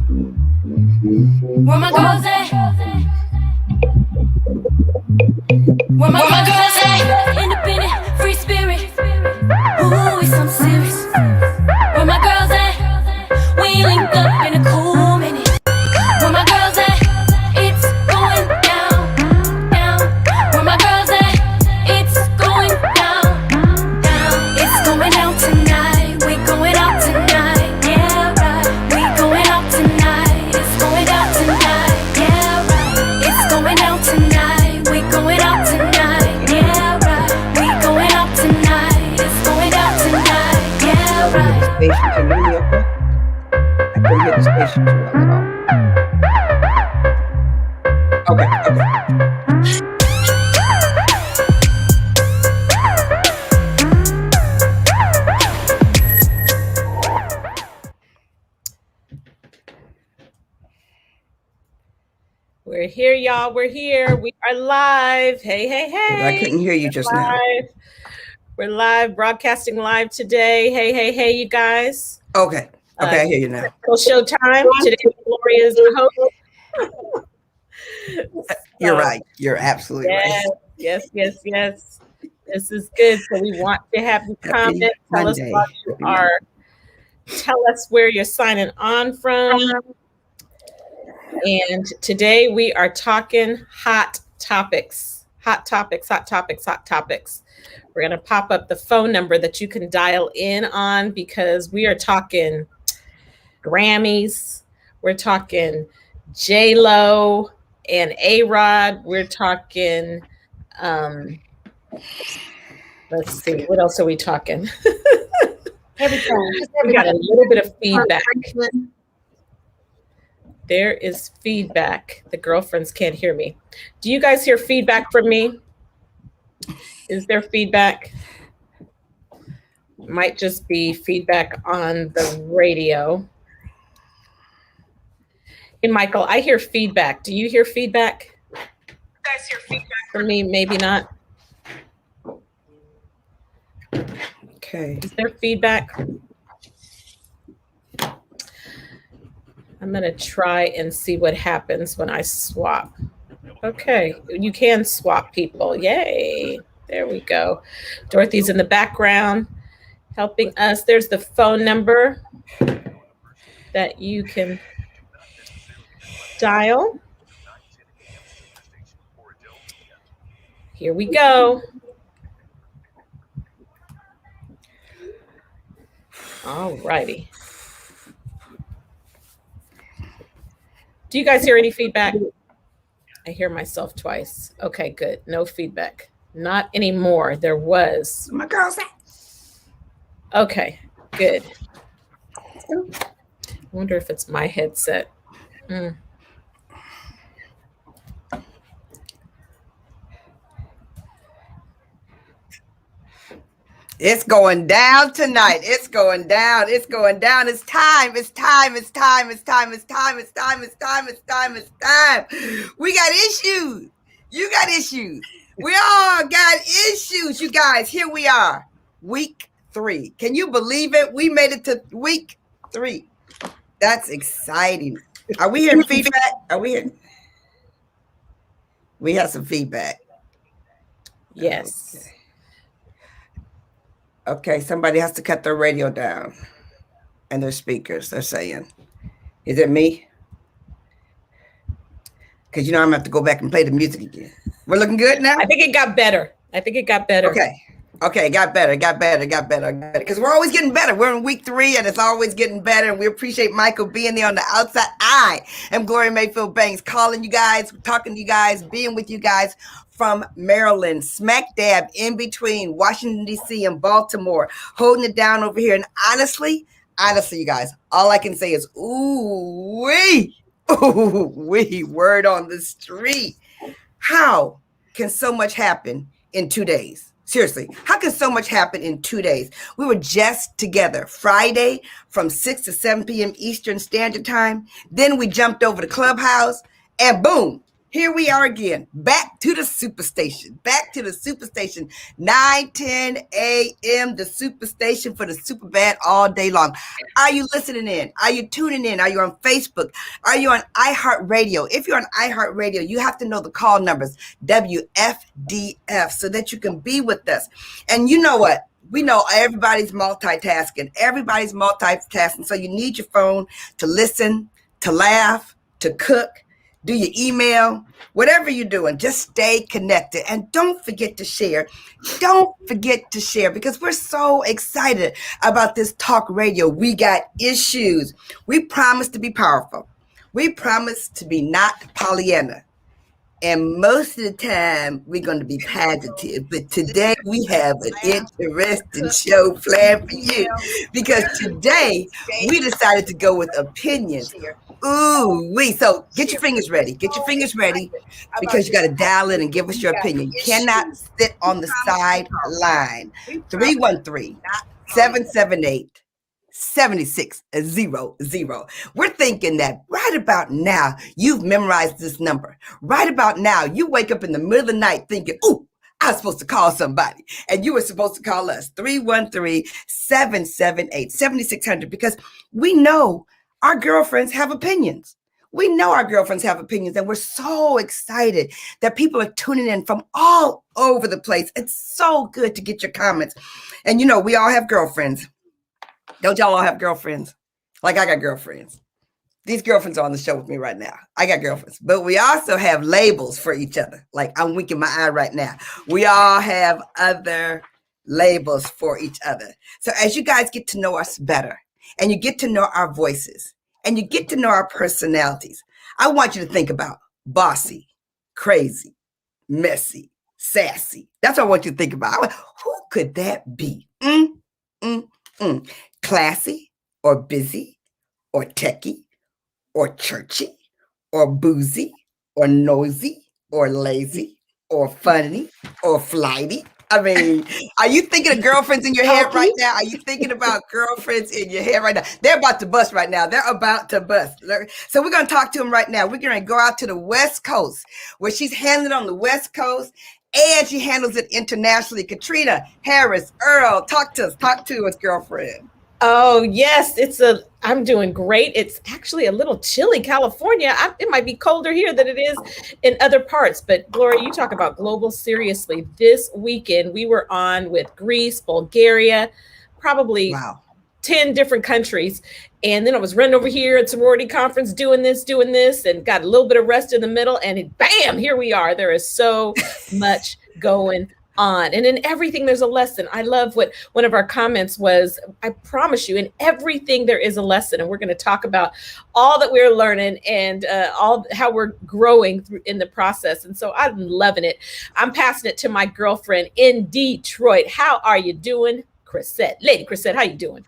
Where my girls at? Where my girls at? Independent, free spirit. Ooh, it's something serious. Where my girls at? We link up in a cool minute. Where my girls at? It's going down, down. Where my girls at? It's going down, down. It's going out tonight. We going out tonight. Yeah, right. We going out tonight. It's going out tonight. Yeah, right. It's going out tonight. We going out tonight. Yeah, right. We going out tonight. It's going out tonight. Yeah, right. Station, can you hear me okay? I couldn't hear the station too well at all. Okay. We're here, y'all. We're here. We are live. Hey, hey, hey. I couldn't hear you just now. We're live, broadcasting live today. Hey, hey, hey, you guys. Okay. I hear you now. Show time. Today, Gloria is the host. You're right. You're absolutely right. Yes. This is good. So we want to have you comment. Tell us what you are. Tell us where you're signing on from. And today we are talking hot topics. We're going to pop up the phone number that you can dial in on because we are talking Grammys. We're talking J-Lo and A-Rod. We're talking, let's see, what else are we talking? Everything. We got a little bit of feedback. There is feedback. The girlfriends can't hear me. Do you guys hear feedback from me? Is there feedback? Might just be feedback on the radio. And Michael, I hear feedback. Do you hear feedback? You guys hear feedback from me? Maybe not. Okay. Is there feedback? I'm going to try and see what happens when I swap. Okay, you can swap people. Yay. There we go. Dorothy's in the background helping us. There's the phone number that you can dial. Here we go. All righty. Do you guys hear any feedback? I hear myself twice. Okay, good. No feedback. Not anymore. There was. My girl's at. Okay, good. I wonder if it's my headset. It's going down tonight. It's going down. It's going down. It's time. It's time. It's time. It's time. It's time. It's time. It's time. It's time. It's time. We got issues. You got issues. We all got issues. You guys, here we are. Week 3. Can you believe it? We made it to week 3. That's exciting. Are we hearing feedback? Are we hearing? We have some feedback. Yes. Okay, somebody has to cut their radio down and their speakers, they're saying. Is it me? Because I'm going to have to go back and play the music again. We're looking good now? I think it got better. Okay, it got better. Because we're always getting better. We're in week 3 and it's always getting better. And we appreciate Michael being there on the outside. I am Gloria Mayfield Banks, calling you guys, talking to you guys, being with you guys from Maryland, smack dab in between Washington, D.C. and Baltimore, holding it down over here. And honestly, you guys, all I can say is, ooh-wee, word on the street. How can so much happen in 2 days? Seriously, how can so much happen in 2 days? We were just together Friday from 6 to 7 p.m. Eastern Standard Time. Then we jumped over to Clubhouse and boom, Here we are again, back to the superstation, 9:10 a.m., the superstation for the super bad all day long. Are you listening in? Are you tuning in? Are you on Facebook? Are you on iHeartRadio? If you're on iHeartRadio, you have to know the call numbers, WFDF, so that you can be with us. And you know what? We know everybody's multitasking. So you need your phone to listen, to laugh, to cook, do your email, whatever you're doing, just stay connected. And don't forget to share. Because we're so excited about this talk radio. We got issues. We promise to be powerful. We promise to be not Pollyanna. And most of the time, we're going to be positive. But today, we have an interesting show planned for you. Because today, we decided to go with opinions. So get your fingers ready. Because you got to dial in and give us your opinion. You cannot sit on the sideline. 313-778-7600. We're thinking that right about now, you've memorized this number. Right about now, you wake up in the middle of the night thinking, ooh, I was supposed to call somebody. And you were supposed to call us, 313-778-7600, because we know our girlfriends have opinions. And we're so excited that people are tuning in from all over the place. It's so good to get your comments. And we all have girlfriends. Don't y'all all have girlfriends? Like I got girlfriends. These girlfriends are on the show with me right now. I got girlfriends. But we also have labels for each other. Like I'm winking my eye right now. We all have other labels for each other. So as you guys get to know us better, and you get to know our voices, and you get to know our personalities, I want you to think about bossy, crazy, messy, sassy. That's what I want you to think about. Who could that be? Classy or busy or techie or churchy or boozy or nosy or lazy or funny or flighty. I mean, are you thinking of girlfriends in your head right now? Are you thinking about girlfriends in your head right now? They're about to bust right now. So we're going to talk to them right now. We're going to go out to the West Coast, where she's handling on the West Coast, and she handles it internationally. Katrina Harris Earl, talk to us, girlfriend. Oh, yes. I'm doing great. It's actually a little chilly. California, it might be colder here than it is in other parts. But Gloria, you talk about global seriously. This weekend, we were on with Greece, Bulgaria, probably 10 different countries. And then I was running over here at sorority conference doing this, and got a little bit of rest in the middle. And bam, here we are. There is so much going on. And in everything, there's a lesson. I love what one of our comments was. I promise you, in everything, there is a lesson. And we're going to talk about all that we're learning and all how we're growing in the process. And so I'm loving it. I'm passing it to my girlfriend in Detroit. How are you doing, Chrisette? Lady Chrisette, how you doing?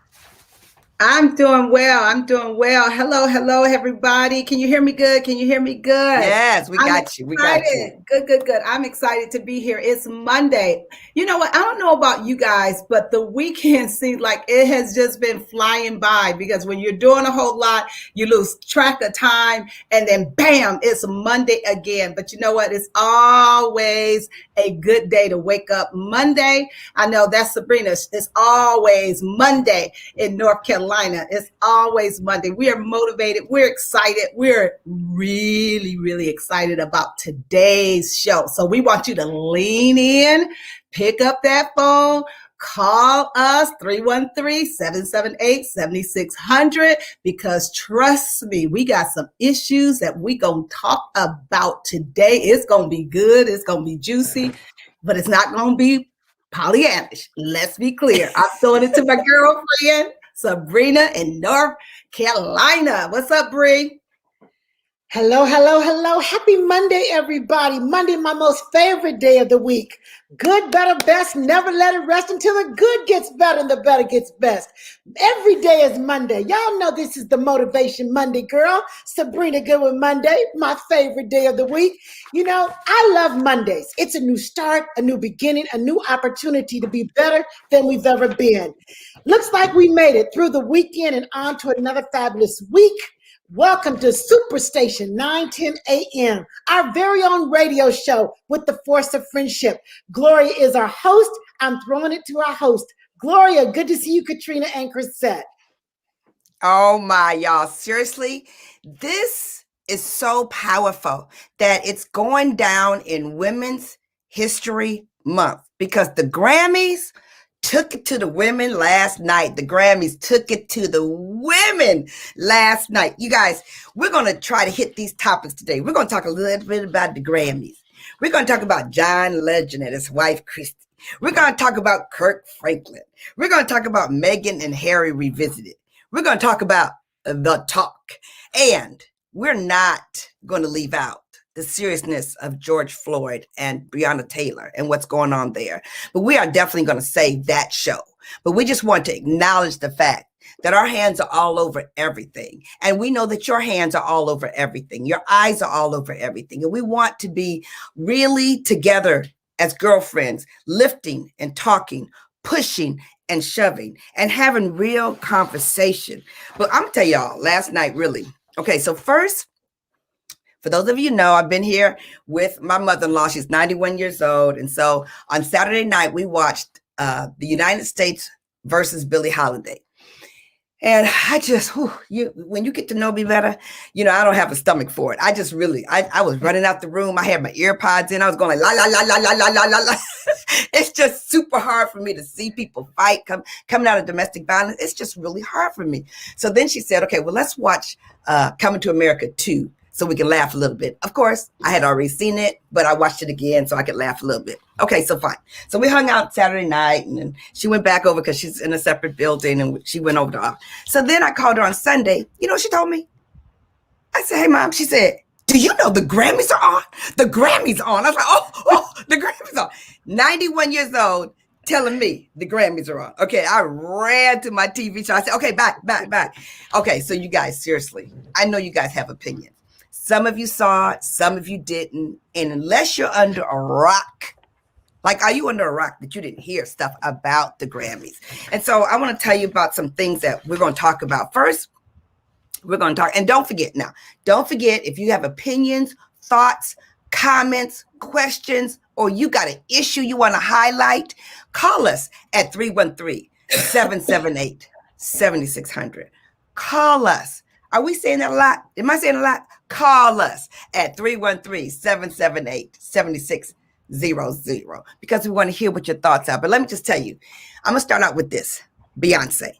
I'm doing well. Hello, everybody. Can you hear me good? Yes, we got you. Good. I'm excited to be here. It's Monday. You know what? I don't know about you guys, but the weekend seems like it has just been flying by, because when you're doing a whole lot, you lose track of time, and then bam, it's Monday again. But you know what? It's always a good day to wake up. Monday, I know that's Sabrina. It's always Monday in North Carolina. It's always Monday. We are motivated. We're excited. We're really, really excited about today's show. So we want you to lean in, pick up that phone, call us 313-778-7600, because trust me, we got some issues that we gonna talk about today. It's gonna be good. It's gonna be juicy, but it's not gonna be Pollyannish. Let's be clear. I'm throwing it to my girlfriend, Sabrina in North Carolina. What's up, Bree? Hello. Happy Monday, everybody. Monday, my most favorite day of the week. Good, better, best. Never let it rest until the good gets better and the better gets best. Every day is Monday. Y'all know this is the Motivation Monday, girl. Sabrina Goodwin Monday, my favorite day of the week. You know, I love Mondays. It's a new start, a new beginning, a new opportunity to be better than we've ever been. Looks like we made it through the weekend and on to another fabulous week. Welcome to Superstation 910 AM, our very own radio show with the force of friendship. Gloria is our host. I'm throwing it to our host. Gloria, good to see you, Katrina and Chrisette. Oh my, y'all. Seriously, this is so powerful that it's going down in Women's History Month because the Grammys took it to the women last night. The Grammys took it to the women last night. You guys, we're going to try to hit these topics today. We're going to talk a little bit about the Grammys. We're going to talk about John Legend and his wife, Christy. We're going to talk about Kirk Franklin. We're going to talk about Meghan and Harry Revisited. We're going to talk about the talk. And we're not going to leave out the seriousness of George Floyd and Breonna Taylor and what's going on there. But we are definitely going to save that show. But we just want to acknowledge the fact that our hands are all over everything. And we know that your hands are all over everything. Your eyes are all over everything. And we want to be really together as girlfriends, lifting and talking, pushing and shoving and having real conversation. But I'm going to tell y'all last night, really. Okay, so first, for those of you who know, I've been here with my mother-in-law. She's 91 years old. And so on Saturday night, we watched the United States versus Billie Holiday. And I just, when you get to know me better, you know, I don't have a stomach for it. I just really, I was running out the room. I had my ear pods in. I was going like, la, la, la, la, la, la, la, la. It's just super hard for me to see people fight, coming out of domestic violence. It's just really hard for me. So then she said, okay, well, let's watch Coming to America 2 so we can laugh a little bit. Of course, I had already seen it, but I watched it again so I could laugh a little bit. Okay, so fine. So we hung out Saturday night, and then she went back over because she's in a separate building, and she went over to her. So then I called her on Sunday. You know what she told me? I said, hey, Mom. She said, do you know the Grammys are on? The Grammys are on. I was like, oh, the Grammys are on. 91 years old, telling me the Grammys are on. Okay, I ran to my TV show. I said, okay, back. Okay, so you guys, seriously, I know you guys have opinions. Some of you saw it, some of you didn't. And unless you're under a rock, like, are you under a rock that you didn't hear stuff about the Grammys? And so I want to tell you about some things that we're going to talk about. First, we're going to talk, and don't forget if you have opinions, thoughts, comments, questions, or you got an issue you want to highlight, call us at 313-778-7600. Call us. Are we saying that a lot? Am I saying a lot? Call us at 313-778-7600 because we want to hear what your thoughts are. But let me just tell you, I'm going to start out with this. Beyonce.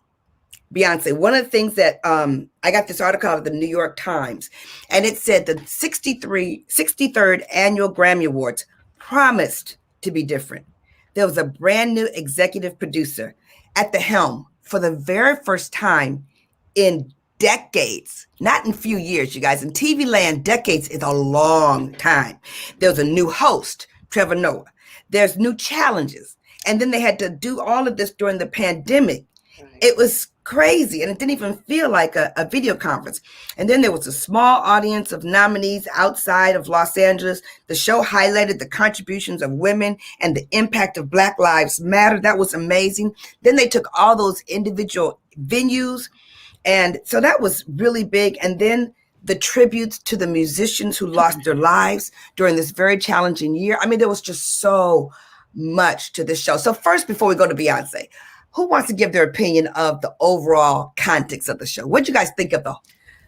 One of the things that I got this article out of the New York Times, and it said the 63rd Annual Grammy Awards promised to be different. There was a brand new executive producer at the helm for the very first time in decades, not in few years, you guys. In TV land, decades is a long time. There's a new host, Trevor Noah. There's new challenges. And then they had to do all of this during the pandemic. It was crazy, and it didn't even feel like a video conference. And then there was a small audience of nominees outside of Los Angeles. The show highlighted the contributions of women and the impact of Black Lives Matter. That was amazing. Then they took all those individual venues, and so that was really big. And then the tributes to the musicians who lost their lives during this very challenging year. I mean, there was just so much to this show. So first, before we go to Beyonce, who wants to give their opinion of the overall context of the show? What do you guys think of the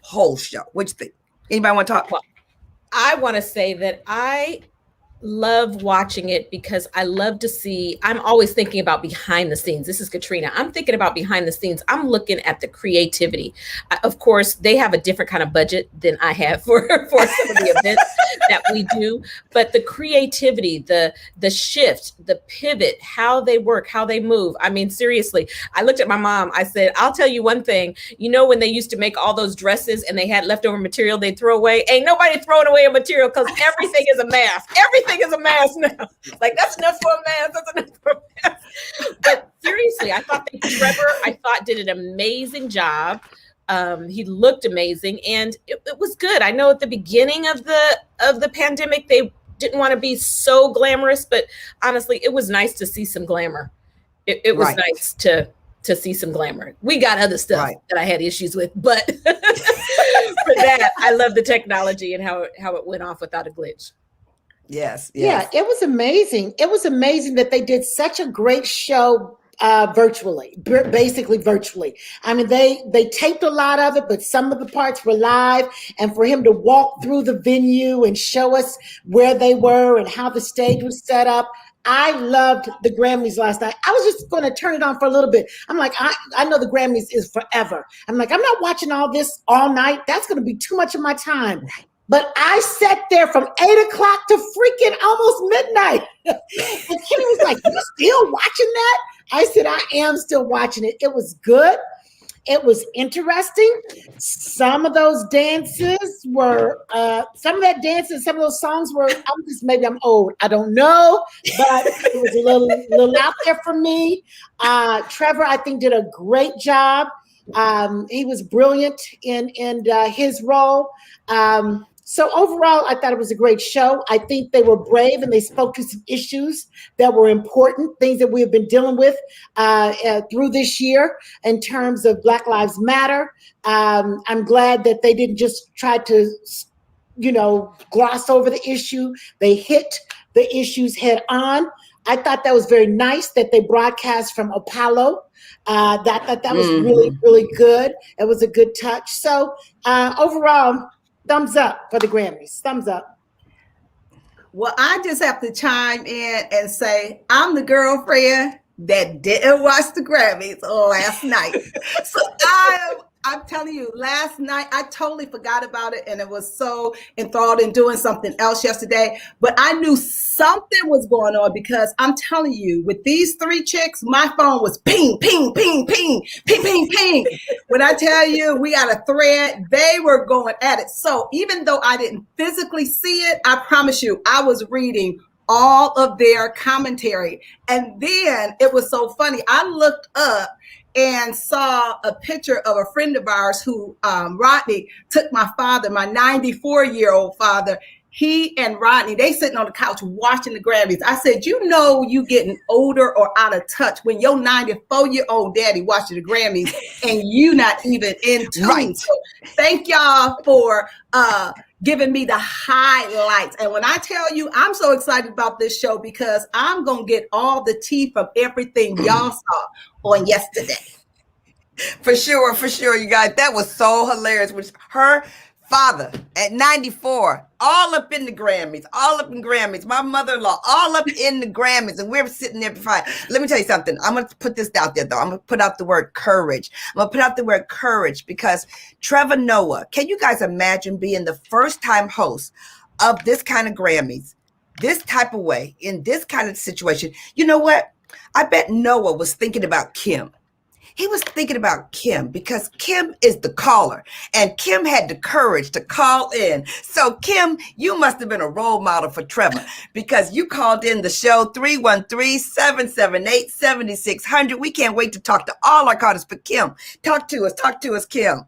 whole show? What do you think? Anybody want to talk? Well, I want to say that I love watching it because I love to see, I'm always thinking about behind the scenes. This is Katrina. I'm thinking about behind the scenes. I'm looking at the creativity. Of course, they have a different kind of budget than I have for some of the events that we do, but the creativity, the shift, the pivot, how they work, how they move. I mean, seriously, I looked at my mom. I said, I'll tell you one thing, you know, when they used to make all those dresses and they had leftover material they'd throw away, ain't nobody throwing away a material because everything is a mask. Everything is a mask now. Like, that's enough for a mask. That's enough for a mask. But seriously, I thought that Trevor, did an amazing job. He looked amazing, and it was good. I know at the beginning of the pandemic, they didn't want to be so glamorous, but honestly, it was nice to see some glamour. It was nice to see some glamour. We got other stuff that I had issues with, but for that, I love the technology and how it went off without a glitch. Yes. Yeah, it was amazing. It was amazing that they did such a great show virtually, basically virtually. I mean, they taped a lot of it, but some of the parts were live. And for him to walk through the venue and show us where they were and how the stage was set up. I loved the Grammys last night. I was just going to turn it on for a little bit. I'm like, I know the Grammys is forever. I'm like, I'm not watching all this all night. That's going to be too much of my time. But I sat there from 8 o'clock to freaking almost midnight. And Kimmy was like, you still watching that? I said, I am still watching it. It was good. It was interesting. Some of those dances were, some of those songs were, maybe I'm old. I don't know, but it was a little out there for me. Trevor, I think, did a great job. He was brilliant in his role. So overall, I thought it was a great show. I think they were brave and they spoke to some issues that were important, things that we have been dealing with through this year in terms of Black Lives Matter. I'm glad that they didn't just try to, gloss over the issue. They hit the issues head on. I thought that was very nice that they broadcast from Apollo. That was really, really good. It was a good touch. So overall, thumbs up for the Grammys. Thumbs up. Well, I just have to chime in and say I'm the girlfriend that didn't watch the Grammys last night. So I'm telling you, last night I totally forgot about it and it was so enthralled in doing something else yesterday. But I knew something was going on because I'm telling you, with these three chicks, my phone was ping, ping, ping, ping, ping, ping, ping. When I tell you we got a thread, they were going at it. So even though I didn't physically see it, I promise you, I was reading all of their commentary. And then it was so funny. I looked up and saw a picture of a friend of ours who, Rodney, took my father, my 94-year-old father. He and Rodney, they sitting on the couch watching the Grammys. I said, you getting older or out of touch when your 94-year-old daddy watching the Grammys and you not even in tune. Right. So thank y'all for giving me the highlights. And when I tell you, I'm so excited about this show because I'm going to get all the tea from everything y'all saw on yesterday. For sure, you guys. That was so hilarious. Which her father at 94, all up in the Grammys, my mother-in-law, all up in the Grammys, and we're sitting there fine. Let me tell you something. I'm going to put this out there, though. I'm going to put out the word courage. Because Trevor Noah, can you guys imagine being the first-time host of this kind of Grammys, this type of way, in this kind of situation? You know what? I bet Noah was thinking about Kim. He was thinking about Kim because Kim is the caller and Kim had the courage to call in. So Kim, you must have been a role model for Trevor because you called in the show 313-778-7600. We can't wait to talk to all our callers, but Kim, talk to us, Kim.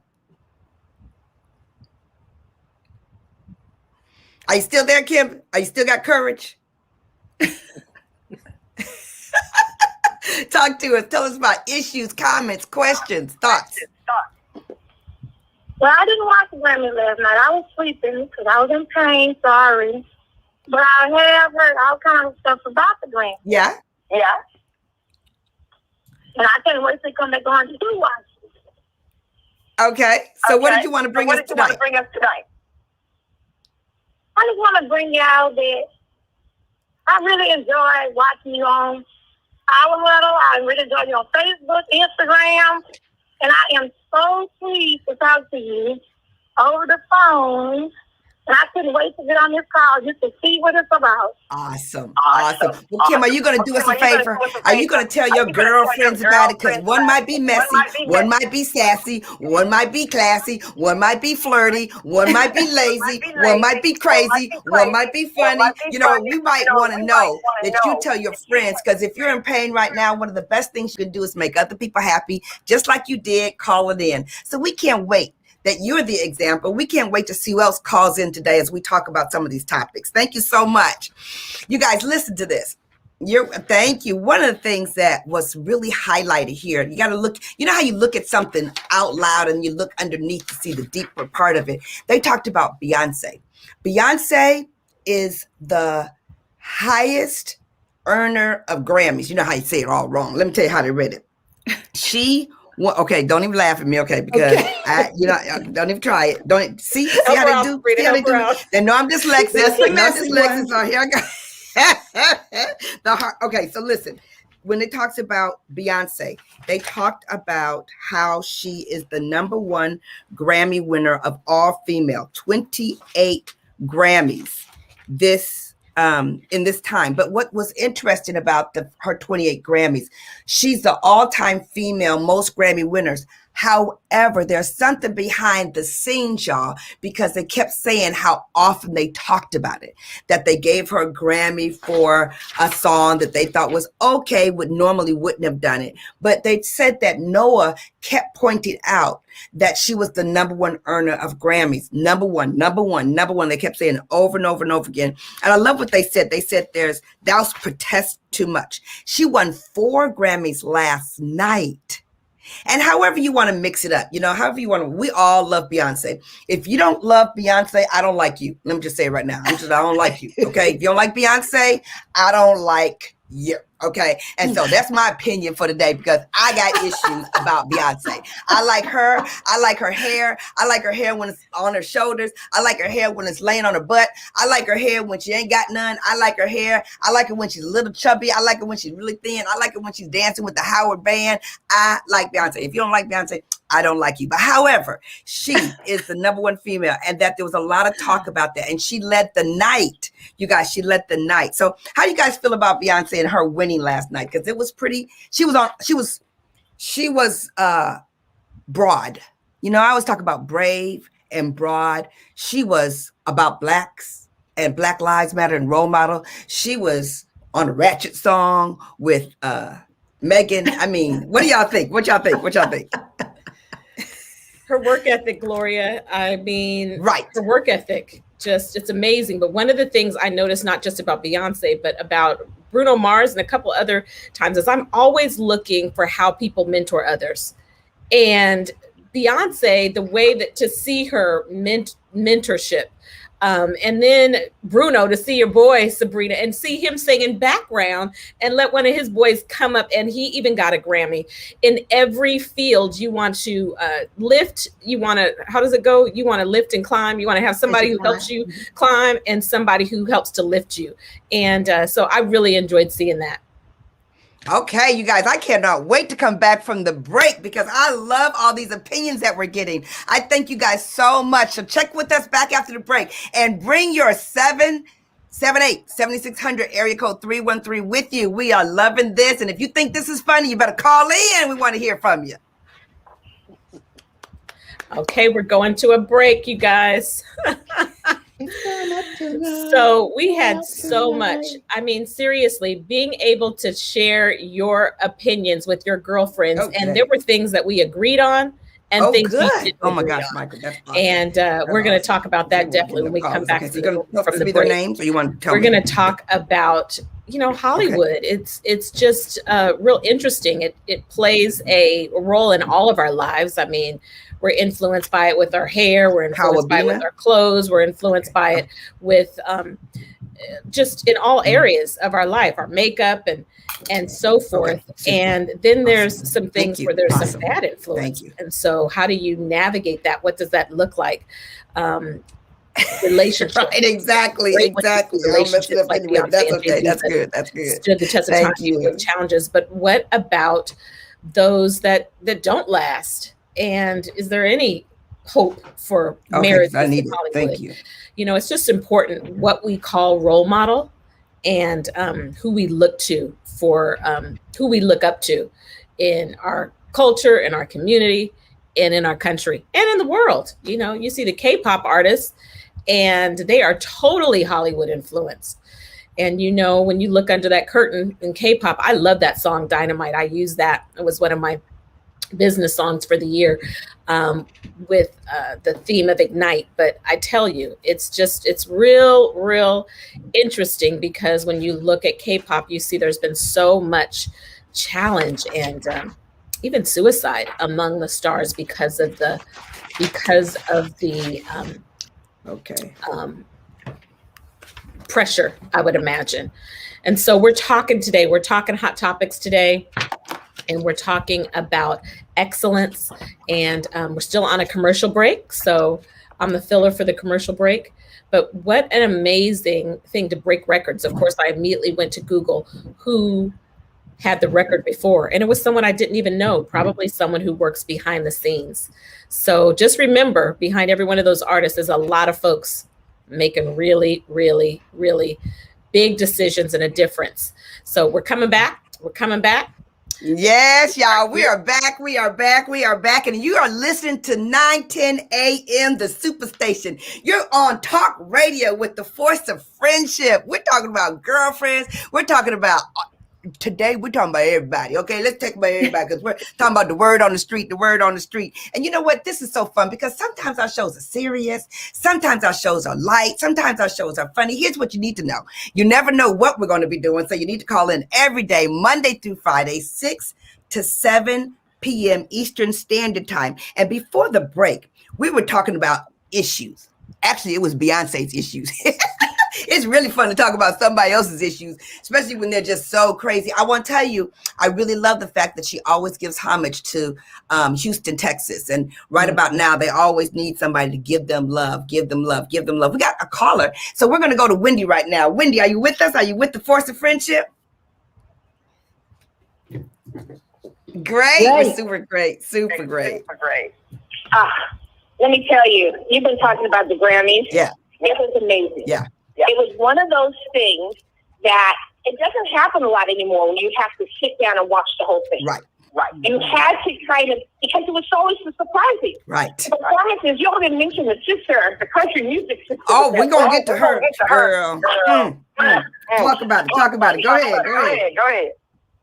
Are you still there, Kim? Are you still got courage? Talk to us. Tell us about issues, comments, questions, thoughts. Well, I didn't watch the Grammy last night. I was sleeping because I was in pain. Sorry. But I have heard all kinds of stuff about the Grammy. Yeah? Yeah. And I can't wait to come back on to do watch it. Okay. So what did you want to bring us tonight? I just want to bring y'all that I really enjoy watching you on Our Huddle. I really enjoy you on Facebook, Instagram, and I am so pleased to talk to you over the phone. And I couldn't wait to get on this call just to see what it's about. Awesome. Well, Kim, are you going to do us a favor? Are you going to tell your girlfriends about it? Because one might be messy, one might be sassy, one might be classy, one might be flirty, one might be lazy, one might be crazy, one might be funny. You know, we might want to know that you tell your friends, because if you're in pain right now, one of the best things you can do is make other people happy, just like you did calling in. So we can't wait that you're the example. We can't wait to see who else calls in today as we talk about some of these topics. Thank you so much. You guys, listen to this. Thank you. One of the things that was really highlighted here, you got to look, you know how you look at something out loud and you look underneath to see the deeper part of it. They talked about Beyonce. Beyonce is the highest earner of Grammys. You know how you say it all wrong. Let me tell you how they read it. Okay, don't even laugh at me, okay? Because don't even try it. Don't see how they do. See how they do. They know I'm dyslexic. So here I go. Okay, so listen. When it talks about Beyonce, they talked about how she is the #1 Grammy winner of all female, 28 Grammys in this time. But what was interesting about her 28 Grammys, she's the all-time female most Grammy winners. However, there's something behind the scenes, y'all, because they kept saying how often they talked about it, that they gave her a Grammy for a song that they thought was okay, normally wouldn't have done it. But they said that Noah kept pointing out that she was the #1 earner of Grammys. Number one. They kept saying it over and over and over again. And I love what they said. They said that was protest too much. She won 4 Grammys last night. And however you want to mix it up, however you want to, we all love Beyonce. If you don't love Beyonce, I don't like you. Let me just say it right now. I don't like you. Okay. If you don't like Beyonce, I don't like you. Okay. And so that's my opinion for today, because I got issues about Beyonce. I like her. I like her hair. I like her hair when it's on her shoulders. I like her hair when it's laying on her butt. I like her hair when she ain't got none. I like her hair. I like it when she's a little chubby. I like it when she's really thin. I like it when she's dancing with the Howard band. I like Beyonce. If you don't like Beyonce, I don't like you. But however, she is the #1 female, and that there was a lot of talk about that. And she led the night. You guys, she led the night. So how do you guys feel about Beyonce and her winning last night? Because it was pretty, she was broad. I always talk about brave and broad. She was about blacks and Black Lives Matter and role model. She was on a Ratchet song with Megan. I mean, what do y'all think? What y'all think? Her work ethic, Gloria. I mean, right. Her work ethic, it's amazing. But one of the things I noticed, not just about Beyonce, but about Bruno Mars and a couple other times, is I'm always looking for how people mentor others. And Beyonce, the way that to see her mentorship, and then Bruno, to see your boy Sabrina and see him singing background and let one of his boys come up, and he even got a Grammy. In every field, you want to lift, how does it go? You want to lift and climb. You want to have somebody who helps you climb and somebody who helps to lift you. And so I really enjoyed seeing that. Okay, you guys, I cannot wait to come back from the break, because I love all these opinions that we're getting. I thank you guys so much. So check with us back after the break and bring your 778-7600 area code 313 with you. We are loving this. And if you think this is funny, you better call in. We want to hear from you. Okay, we're going to a break, you guys. So we had so much. I mean, seriously, being able to share your opinions with your girlfriends, and there were things that we agreed on and things we didn't. Oh my gosh, Michael, that's awesome. And we're going to talk about that definitely when we come back from the break. Names, or you want to tell we're me? going to talk about Hollywood. Okay. It's just real interesting. It plays a role in all of our lives. I mean, we're influenced by it with our hair. We're influenced by it with our clothes. We're influenced by it with just in all areas of our life, our makeup and so forth. Okay. And then there's some things where there's some bad influence. And so how do you navigate that? What does that look like? Relationship. Right, exactly. Relationships like anyway. That's okay. That's good. Stood the test of time with challenges. But what about those that don't last? And is there any hope for marriage in Hollywood? Thank you. It's just important what we call role model and who we look to for who we look up to in our culture, in our community, and in our country, and in the world. You see the K-pop artists, and they are totally Hollywood influenced. And when you look under that curtain in K-pop, I love that song Dynamite. I use that. It was one of my business songs for the year, with the theme of Ignite. But I tell you, it's real interesting, because when you look at K-pop, you see there's been so much challenge and even suicide among the stars because of the Okay. pressure, I would imagine. And so we're talking hot topics today, and we're talking about excellence. And we're still on a commercial break, so I'm the filler for the commercial break. But what an amazing thing to break records. Of course, I immediately went to Google who had the record before, and it was someone I didn't even know, probably someone who works behind the scenes. So just remember, behind every one of those artists is a lot of folks making really big decisions and a difference. So we're coming back. Yes, y'all. We are back. And you are listening to 910 AM, the Superstation. You're on talk radio with the force of friendship. We're talking about girlfriends. We're talking about today, we're talking about everybody. Okay, let's talk about everybody, because we're talking about the word on the street. And you know what? This is so fun, because sometimes our shows are serious. Sometimes our shows are light. Sometimes our shows are funny. Here's what you need to know. You never know what we're going to be doing. So you need to call in every day, Monday through Friday, 6 to 7 p.m. Eastern Standard Time. And before the break, we were talking about issues. Actually, it was Beyonce's issues. It's really fun to talk about somebody else's issues, especially when they're just so crazy. I want to tell you, I really love the fact that she always gives homage to Houston, Texas. And right about now, they always need somebody to give them love. We got a caller. So we're going to go to Wendy right now. Wendy, are you with us? Are you with the force of friendship? Great. We're super great. Let me tell you, you've been talking about the Grammys. Yeah. It was amazing. Yeah. It was one of those things that it doesn't happen a lot anymore, when you have to sit down and watch the whole thing. Right. You had to kind of, because it was always so surprising. Right. The performances, you all didn't mention the sister, the country music sister. Oh, we're going to get to her. Girl. Talk about it. Go ahead.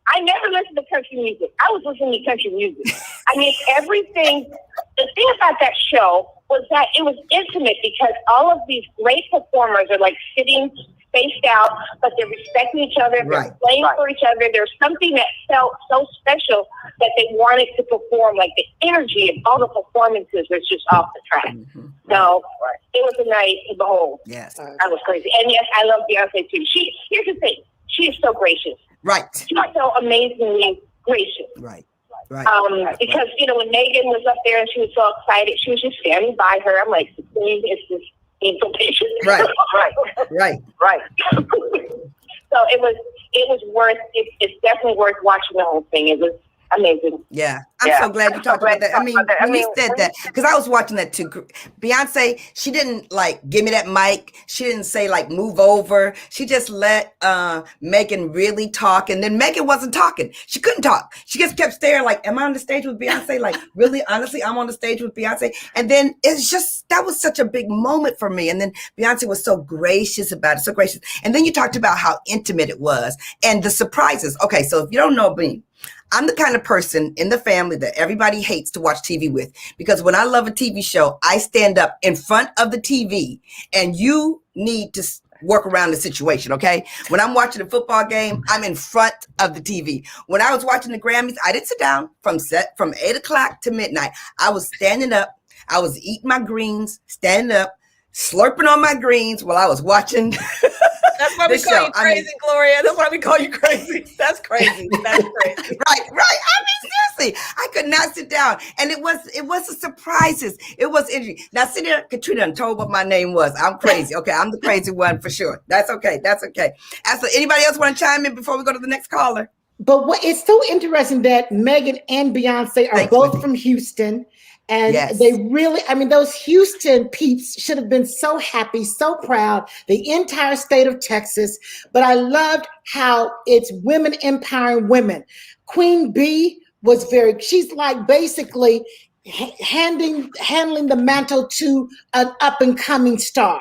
I never listened to country music. I was listening to country music. I mean, everything. The thing about that show was that it was intimate, because all of these great performers are like sitting spaced out, but they're respecting each other. They're playing for each other. There's something that felt so special that they wanted to perform. Like the energy of all the performances was just off the track. Mm-hmm. So it was a night to behold. Yes. I was crazy. And yes, I love Beyonce too. Here's the thing. She is so gracious. Right. She's so amazingly gracious. Right. Because, when Megan was up there and she was so excited, she was just standing by her. I'm like, it's this information. Right. So it was worth, it's definitely worth watching the whole thing. It was amazing. Yeah. I'm so glad you talked about that. I mean, when you said that, because I was watching that too. Beyonce, she didn't give me that mic. She didn't say move over. She just let Megan really talk. And then Megan wasn't talking. She couldn't talk. She just kept staring am I on the stage with Beyonce? Really, honestly, I'm on the stage with Beyonce. And then it's just, that was such a big moment for me. And then Beyonce was so gracious about it, so gracious. And then you talked about how intimate it was and the surprises. Okay, so if you don't know me, I'm the kind of person in the family that everybody hates to watch TV with, because when I love a TV show, I stand up in front of the TV and you need to work around the situation, okay? When I'm watching a football game, I'm in front of the TV. When I was watching the Grammys, I didn't sit down from 8 o'clock to midnight. I was standing up. I was eating my greens, standing up, slurping on my greens while I was watching. That's why we call you crazy, Gloria. That's why we call you crazy. That's crazy. Right. I mean, seriously, I could not sit down. And it was the surprises. It was interesting. Now, sit there, Katrina done told what my name was. I'm crazy. Okay, I'm the crazy one for sure. That's okay. As for anybody else want to chime in before we go to the next caller? But it's so interesting that Megan and Beyonce are both from Houston. And they really, those Houston peeps should have been so happy, so proud, the entire state of Texas. But I loved how it's women empowering women. Queen Bee was she's basically handling the mantle to an up and coming star.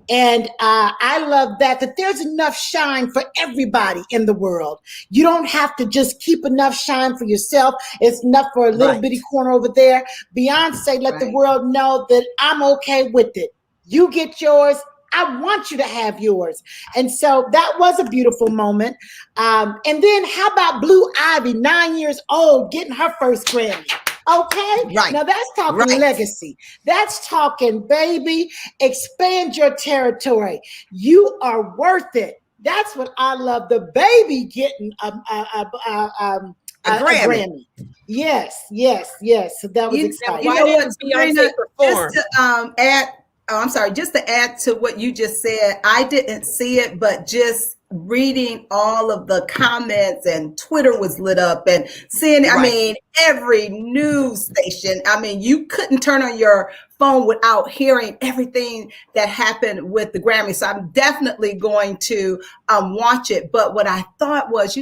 And I love that there's enough shine for everybody in the world. You don't have to just keep enough shine for yourself. It's enough for a little bitty corner over there. Beyonce let the world know that I'm okay with it. You get yours. I want you to have yours. And so that was a beautiful moment. And then how about Blue Ivy, 9 years old, getting her first Grammy? Okay. Right. Now that's talking legacy. That's talking, baby, expand your territory. You are worth it. That's what I love. The baby getting a Grammy. Yes. So that was exciting. Why didn't Beyonce perform? Just to add to what you just said, I didn't see it, but just reading all of the comments, and Twitter was lit up, and seeing, I mean, every news station. I mean, you couldn't turn on your phone without hearing everything that happened with the Grammy. So I'm definitely going to watch it. But what I thought was,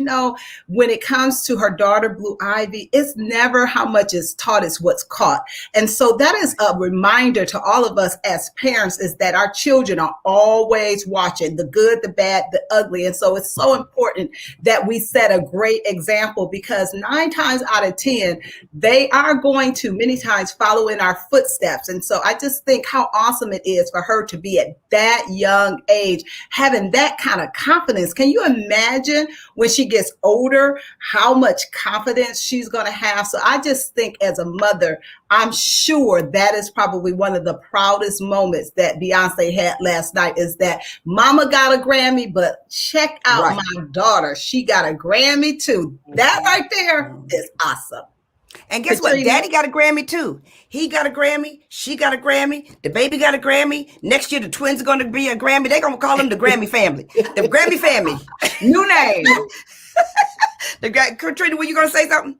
when it comes to her daughter, Blue Ivy, it's never how much is taught, it's what's caught. And so that is a reminder to all of us as parents, is that our children are always watching the good, the bad, the ugly. And so it's so important that we set a great example, because 9 times out of 10, they are going to many times follow in our footsteps. And so I just think how awesome it is for her to be at that young age, having that kind of confidence. Can you imagine when she gets older, how much confidence she's going to have? So I just think as a mother, I'm sure that is probably one of the proudest moments that Beyonce had last night, is that mama got a Grammy, but check out my daughter. She got a Grammy too. That right there is awesome. And guess what? Daddy got a Grammy too. He got a Grammy. She got a Grammy. The baby got a Grammy. Next year, the twins are going to be a Grammy. They're going to call them the Grammy family. The Grammy family. New name. Katrina, were you going to say something?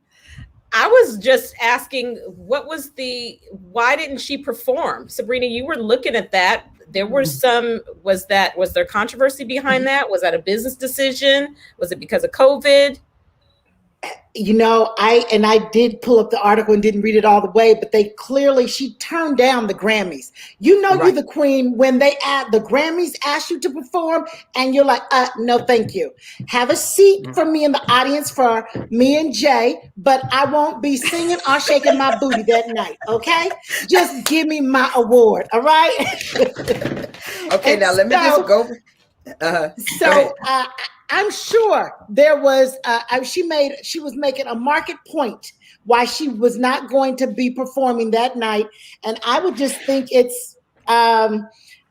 I was just asking, why didn't she perform? Sabrina, you were looking at that. There were was there controversy behind that? Was that a business decision? Was it because of COVID? I did pull up the article and didn't read it all the way, but she turned down the Grammys. You're the queen when the Grammys ask you to perform, and you're like, no, thank you. Have a seat for me in the audience for me and Jay, but I won't be singing or shaking my booty that night. Okay, just give me my award. All right. Okay, now let me just go. So I'm sure there was, she was making a market point why she was not going to be performing that night. And I would just think it's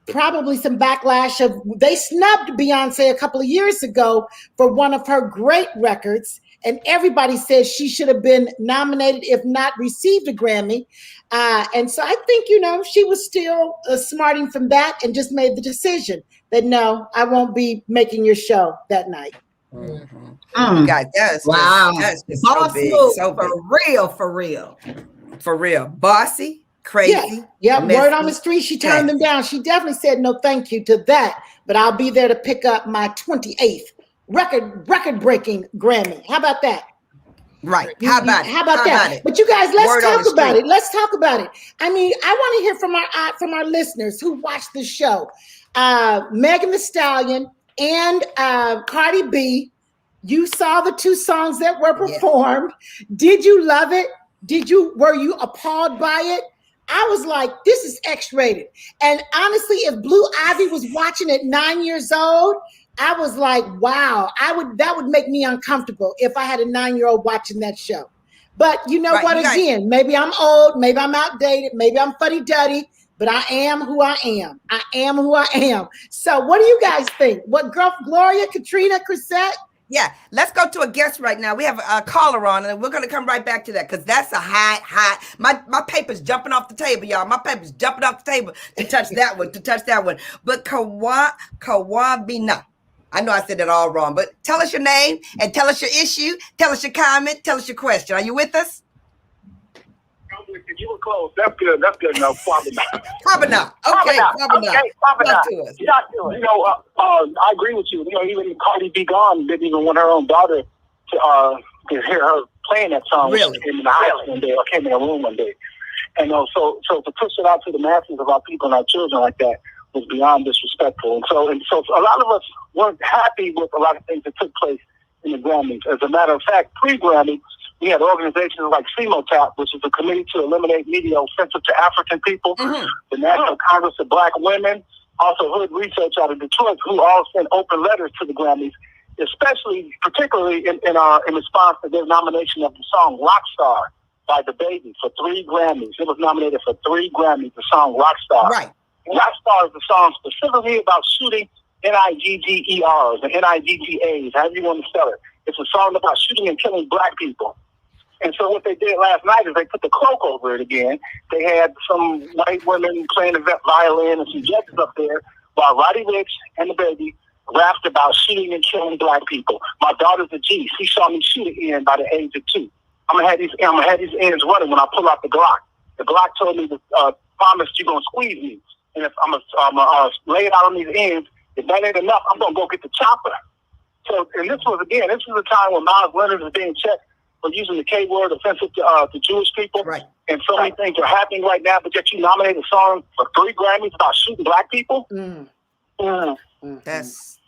probably some backlash they snubbed Beyonce a couple of years ago for one of her great records. And everybody says she should have been nominated, if not received a Grammy. And so I think, she was still smarting from that and just made the decision that, no, I won't be making your show that night. You guys, that's just so big. So big. For real. Bossy, crazy. Yeah. Word on the street, she turned them down. She definitely said no thank you to that, but I'll be there to pick up my 28th record-breaking Grammy. How about that? Right. How about that? But you guys, let's talk about it. Let's talk about it. I mean, I want to hear from our listeners who watch the show. Megan Thee Stallion and Cardi B. You saw the 2 songs that were performed. Yeah. Did you love it? Were you appalled by it? I was like, this is X-rated. And honestly, if Blue Ivy was watching at 9 years old, I was like, wow, that would make me uncomfortable if I had a 9-year-old watching that show. But again, maybe I'm old, maybe I'm outdated, maybe I'm fuddy-duddy, but I am who I am. I am who I am. So what do you guys think? What, Gloria, Katrina, Chrisette? Yeah, let's go to a guest right now. We have a caller on, and we're going to come right back to that, because that's a hot. My paper's jumping off the table, y'all. My paper's jumping off the table to touch that one, But Kawabina. I know I said that all wrong, but tell us your name and tell us your issue, tell us your comment, tell us your question. Are you with us? You were close. That's good. No, probably not. Okay, probably not. Talk to us. I agree with you. Even Cardi B Gone didn't even want her own daughter to hear her playing that song in the house one day, or came in a room one day. And so to push it out to the masses of our people and our children like that was beyond disrespectful. And so a lot of us weren't happy with a lot of things that took place in the Grammys. As a matter of fact, pre-Grammy, we had organizations like CMOTAP, which is the Committee to Eliminate Media Offensive to African People, the National Congress of Black Women, also Hood Research out of Detroit, who all sent open letters to the Grammys, particularly in response to their nomination of the song Rockstar by The Baby for 3 Grammys. It was nominated for 3 Grammys, the song Rockstar. Right. Rockstar is the song specifically about shooting NIGGERs and NIGGAs, however you want to spell it. It's a song about shooting and killing black people. And so what they did last night is they put the cloak over it again. They had some white women playing the violin and some judges up there while Roddy Ricch and The Baby rapped about shooting and killing black people. My daughter's a G. She saw me shoot an end by the age of 2. I'm gonna have these ends running when I pull out the Glock. The Glock told me to promise you're gonna squeeze me, and if I'm gonna lay it out on these ends. If that ain't enough, I'm gonna go get the chopper. So, and this was a time when Miles Leonard was being checked for using the K word offensive to Jewish people. Right. And so many things are happening right now, but yet you nominate a song for 3 Grammys about shooting black people. That's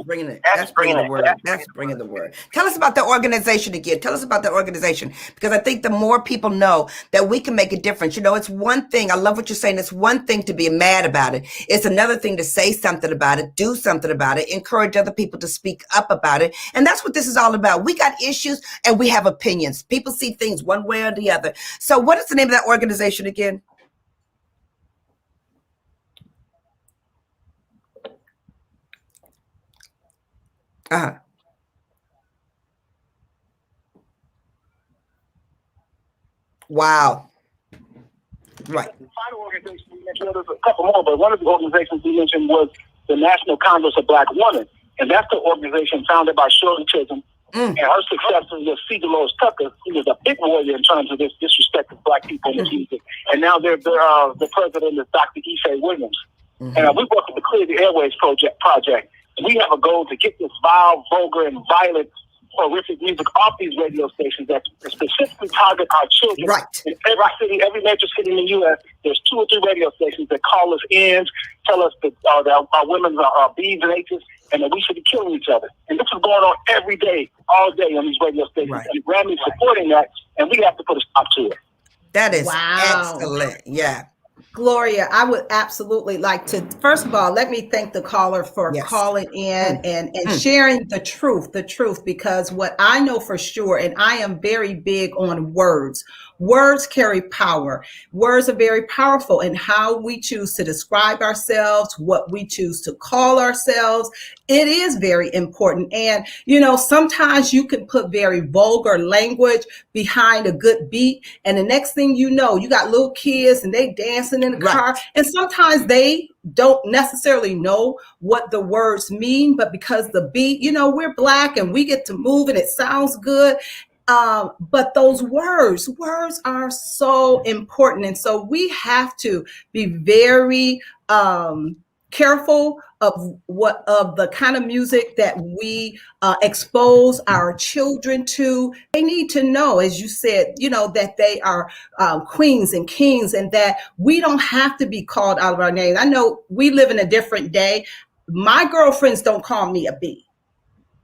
bringing it. That's bringing the word. That's bringing the word. Tell us about the organization again. Tell us about the organization, because I think the more people know that we can make a difference. You know, it's one thing. I love what you're saying. It's one thing to be mad about it. It's another thing to say something about it, do something about it, encourage other people to speak up about it. And that's what this is all about. We got issues and we have opinions. People see things one way or the other. So what is the name of that organization again? Wow. Right. The final organization we mentioned, there's a couple more, but one of the organizations we mentioned was the National Congress of Black Women. And that's the organization founded by Shirley Chisholm. And her successor was C. Dolores Tucker, who was a big warrior in terms of this disrespect of black people in the music. And now the president is Dr. Ife Williams. And we work with the Clear the Airways project. We have a goal to get this vile, vulgar, and violent, horrific music off these radio stations that specifically target our children. Right. In every major city in the U.S., there's 2 or 3 radio stations that call us in, tell us that our women are B's and H's, and that we should be killing each other. And this is going on every day, all day on these radio stations. Right. And Grammy's supporting that, and we have to put a stop to it. That is excellent. Yeah. Gloria, I would absolutely like to, first of all, let me thank the caller for calling in and sharing the truth, because what I know for sure, and I am very big on words. Words carry power. Words are very powerful in how we choose to describe ourselves, what we choose to call ourselves. It is very important. And, you know, sometimes you can put very vulgar language behind a good beat. And the next thing you know, you got little kids and they dancing in the car. And sometimes they don't necessarily know what the words mean, but because the beat, you know, we're Black and we get to move and it sounds good. But those words are so important. And so we have to be very careful of the kind of music that we expose our children to. They need to know, as you said, you know, that they are queens and kings, and that we don't have to be called out of our names. I know we live in a different day. My girlfriends don't call me a B.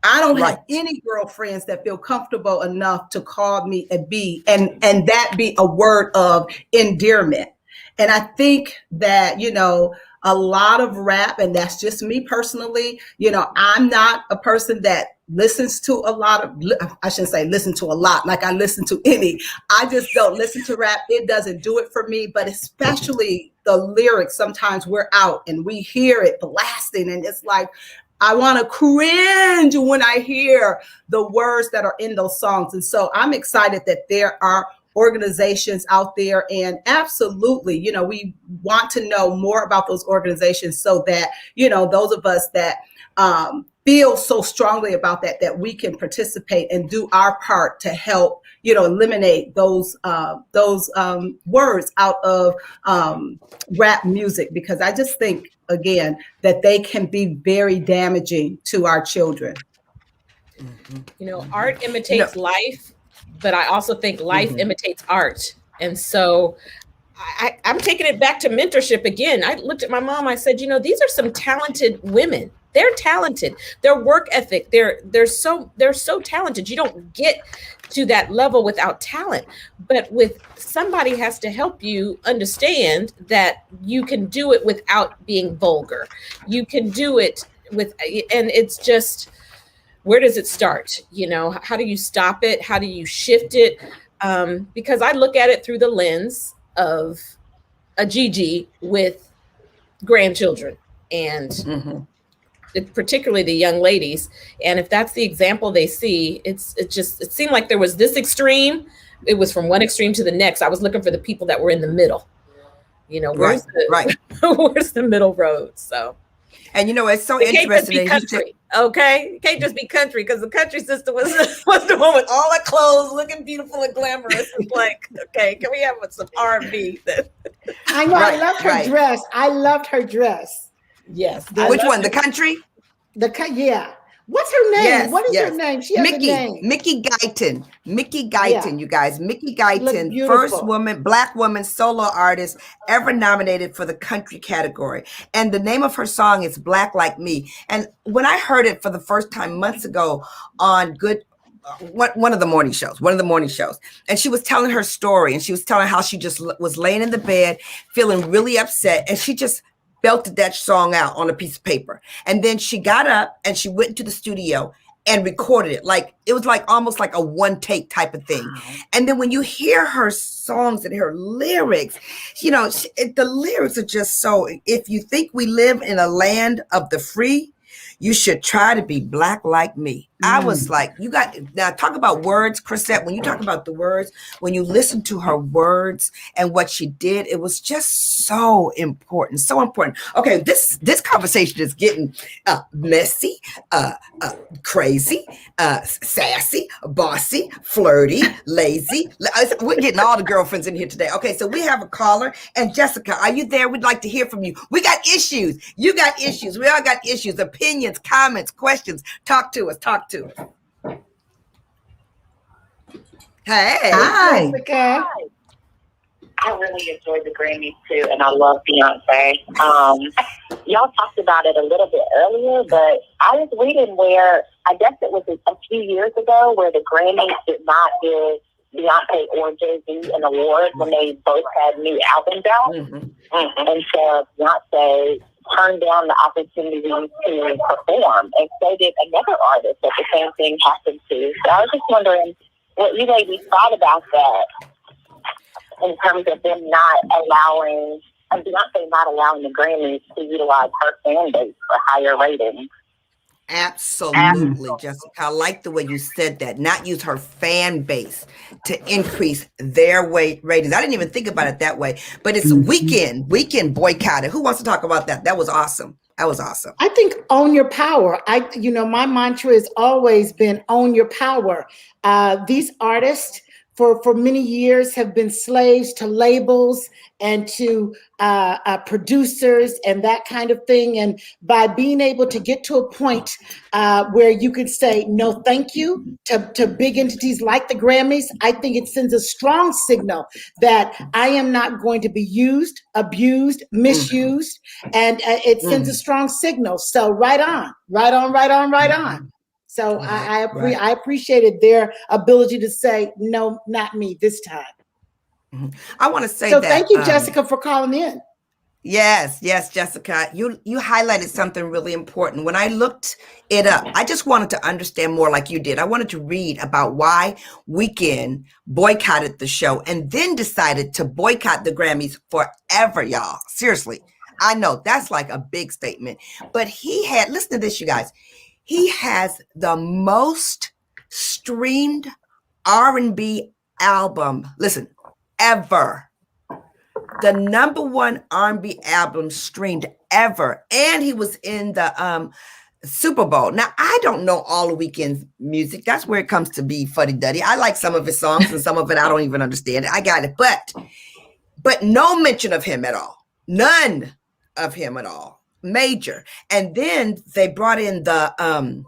I don't have any girlfriends that feel comfortable enough to call me a B, and that be a word of endearment. And I think that, you know, a lot of rap, and that's just me personally, you know, I'm not a person that listens to a lot of, I shouldn't say listen to a lot, like I listen to any. I just don't listen to rap. It doesn't do it for me, but especially the lyrics. Sometimes we're out and we hear it blasting, and it's like, I want to cringe when I hear the words that are in those songs. And so I'm excited that there are organizations out there, and absolutely, you know, we want to know more about those organizations so that, you know, those of us that feel so strongly about that we can participate and do our part to help, you know, eliminate those words out of rap music, because I just think, again, that they can be very damaging to our children. You know, art imitates life, but I also think life imitates art. And so I'm taking it back to mentorship again. I looked at my mom. I said, these are some talented women. They're talented. Their work ethic. They're so talented. You don't get to that level without talent. But with somebody has to help you understand that you can do it without being vulgar. You can do it and it's just, where does it start? How do you stop it? How do you shift it? Because I look at it through the lens of a Gigi with grandchildren and particularly the young ladies. And if that's the example they see, it seemed like there was this extreme. It was from one extreme to the next. I was looking for the people that were in the middle. Where's where's the middle road? So. And it's so interesting. Okay, you can't just be country, because the country sister was the one with all the clothes, looking beautiful and glamorous. It's like, okay, can we have some R&B? I know. I loved her dress. I loved her dress. Yes. Which one? The country? Yeah. What's her name? Yes, what is her name? She has a name. Mickey Guyton. Mickey Guyton, you guys. Mickey Guyton, first Black woman solo artist ever nominated for the country category. And the name of her song is Black Like Me. And when I heard it for the first time months ago on one of the morning shows, and she was telling her story, and she was telling how she just was laying in the bed feeling really upset, and she just belted that song out on a piece of paper. And then she got up and she went to the studio and recorded it. Like, it was like almost like a one take type of thing. Wow. And then when you hear her songs and her lyrics, the lyrics are just so, if you think we live in a land of the free, you should try to be black like me. I was like, now talk about words, Chrisette. When you talk about the words, when you listen to her words and what she did, it was just so important, so important. Okay, this conversation is getting messy, crazy, sassy, bossy, flirty, lazy. We're getting all the girlfriends in here today. Okay, so we have a caller. And Jessica, are you there? We'd like to hear from you. We got issues. You got issues. We all got issues, opinions, comments, questions. Talk to us. Hey. Hi. Jessica. I really enjoyed the Grammys too, and I love Beyonce. Y'all talked about it a little bit earlier, but I was reading where, I guess it was a few years ago, where the Grammys did not give Beyonce or Jay-Z an award when they both had new albums out. And so Beyonce turned down the opportunity to perform, and so did another artist that the same thing happened to. So I was just wondering what you ladies thought about that in terms of them not allowing, and Beyonce not allowing the Grammys to utilize her fan base for higher ratings. Absolutely, Jessica. I like the way you said that. Not use her fan base to increase their ratings. I didn't even think about it that way. But it's weekend boycotted. Who wants to talk about that? That was awesome. I think own your power. My mantra has always been own your power. These artists for many years have been slaves to labels and to producers and that kind of thing. And by being able to get to a point where you could say no thank you to big entities like the Grammys, I think it sends a strong signal that I am not going to be used, abused, misused, and it sends a strong signal. So right on. So I appreciated their ability to say, no, not me this time. I want to say so thank you, Jessica, for calling in. Yes, Jessica. You highlighted something really important. When I looked it up, I just wanted to understand more like you did. I wanted to read about why Weeknd boycotted the show and then decided to boycott the Grammys forever, y'all. Seriously. I know that's like a big statement. But listen to this, you guys. He has the most streamed R&B album, listen, ever. The number one R&B album streamed ever. And he was in the Super Bowl. Now, I don't know all the Weeknd's music. That's where it comes to be fuddy-duddy. I like some of his songs and some of it I don't even understand it. I got it. But no mention of him at all. None of him at all. Major. And then they brought in the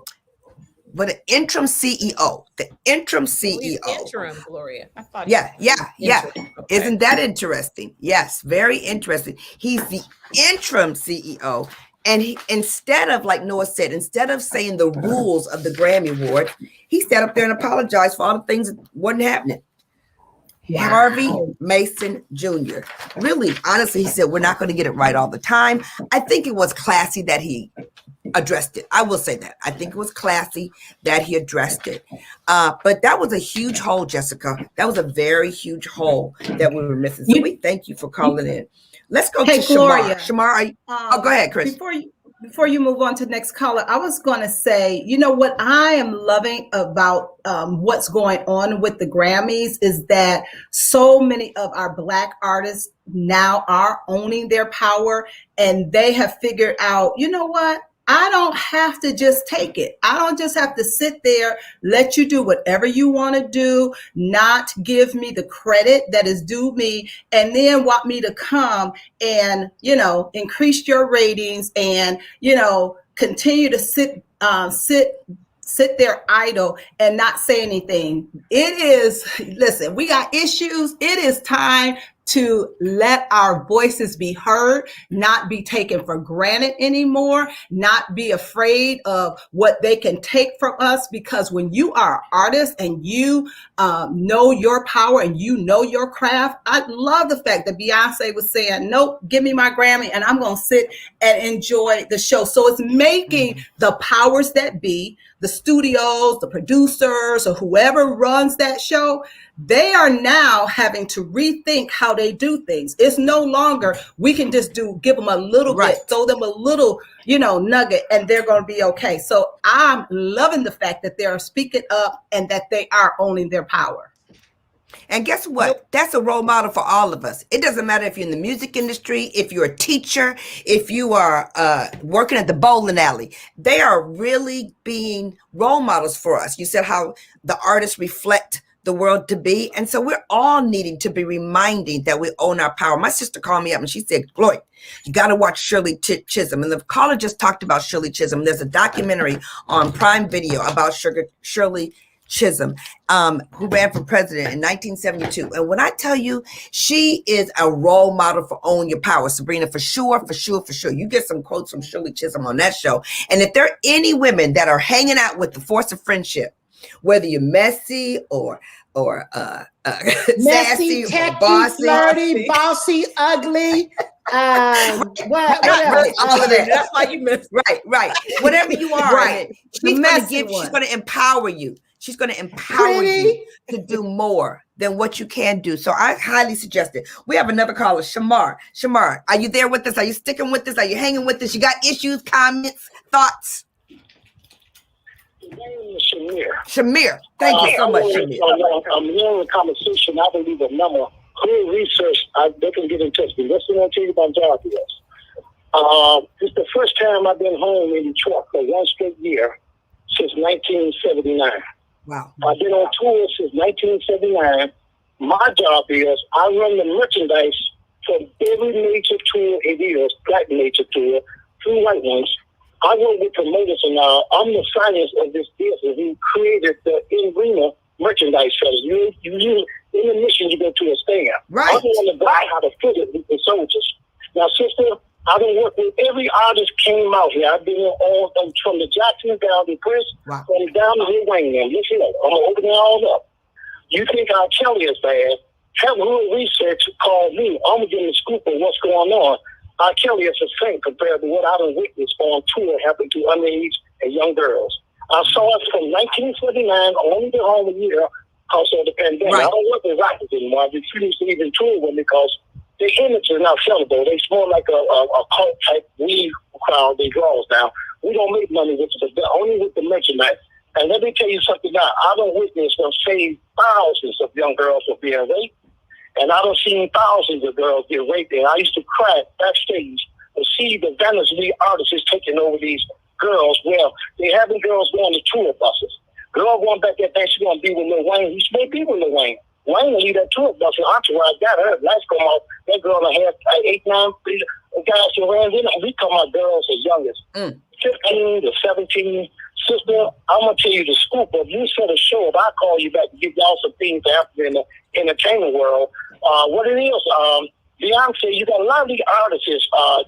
but an interim CEO. The interim Oh, he's CEO. interim, Gloria. I thought. Yeah. Interim. Okay. Isn't that interesting? Yes, very interesting. He's the interim CEO. And he, instead of, like Noah said, instead of saying the rules of the Grammy Award, he sat up there and apologized for all the things that wasn't happening. Wow. Harvey Mason Jr. Really, honestly, he said, we're not going to get it right all the time. I think it was classy that he addressed it. I will say that. I think it was classy that he addressed it. But that was a huge hole, Jessica. That was a very huge hole that we were missing. So we thank you for calling in. Let's go to Gloria. Shamar, go ahead, Chris. Before you move on to the next caller, I was going to say, you know, what I am loving about what's going on with the Grammys is that so many of our Black artists now are owning their power, and they have figured out, you know what? I don't have to just take it. I don't just have to sit there, let you do whatever you want to do, not give me the credit that is due me, and then want me to come and, you know, increase your ratings and, you know, continue to sit there idle and not say anything. It is, listen, we got issues. It is time to let our voices be heard, not be taken for granted anymore, not be afraid of what they can take from us, because when you are an artist and you know your power and you know your craft, I love the fact that Beyonce was saying, nope, give me my Grammy and I'm going to sit and enjoy the show. So it's making the powers that be, the studios, the producers, or whoever runs that show, they are now having to rethink how they do things. It's no longer, we can just give them a little bit, throw them a little, you know, nugget, and they're going to be okay. So I'm loving the fact that they're speaking up and that they are owning their power. And guess what? That's a role model for all of us. It doesn't matter if you're in the music industry, if you're a teacher, if you are working at the bowling alley. They are really being role models for us. You said how the artists reflect the world to be. And so we're all needing to be reminding that we own our power. My sister called me up and she said, Gloria, you got to watch Shirley Chisholm. And the caller just talked about Shirley Chisholm. There's a documentary on Prime Video about Shirley Chisholm, who ran for president in 1972. And when I tell you, she is a role model for Own Your Power. Sabrina, for sure. You get some quotes from Shirley Chisholm on that show. And if there are any women that are hanging out with the force of friendship, whether you're messy or messy, sassy, techy, or bossy, flirty, bossy, ugly, what else? all of that. That's why you missed. Right. Whatever you are, Right. she's going to empower you. She's going to empower you to do more than what you can do. So I highly suggest it. We have another caller, Shamar. Shamar, are you there with us? Are you sticking with us? Are you hanging with us? You got issues, comments, thoughts? Shamir, thank you so much, Shamir. I'm hearing the conversation. I believe a number. Clear research. They can get in touch with me. Let's tell you about job deals. It's the first time I've been home in Detroit for one straight year since 1979. Wow. I've been on tour since 1979. My job is I run the merchandise for every major tour it is, black major tour, 2 white ones. I work with promoters, and I'm the science of this business. Who created the in-arena merchandise sellers. You in the mission, you go to a stand. Right. I'm the one that got how to fit it with the soldiers. Now, sister, I've been working with every artist came out here. I've been all from the Jackson down to Chris, from down to Lil Wayne. And listen up, I'm opening it all up. You think R. Kelly is bad? Have a little research. Call me. I'm gonna give you a scoop of what's going on. R. Kelly is a saint compared to what I done witnessed on tour happened to underage and young girls. I saw it from 1979, only been home a year because of the pandemic. Right. I don't work with rappers anymore. I refuse to even tour with them because their image is not sellable. They more like a cult type weed crowd they draws now. We don't make money with it, only with the merchandise. And let me tell you something now. I don't witness them save thousands of young girls from being raped. And I don't seen thousands of girls get raped. And I used to cry backstage to see the vanity artists is taking over these girls. Well, they having girls going to tour buses. Girl going back there, she's going to be with Lil Wayne. He may be with Lil Wayne. Wayne will leave that tour bus and entourage got her. Lights come off. That girl had 8, 9 guys who ran in. We come out girls as young as 15 to 17, Sister, I'm going to tell you the scoop. If you set a show, if I call you back to give y'all some things to happen in the entertainment world, what it is, Beyonce, you got a lot of these artists,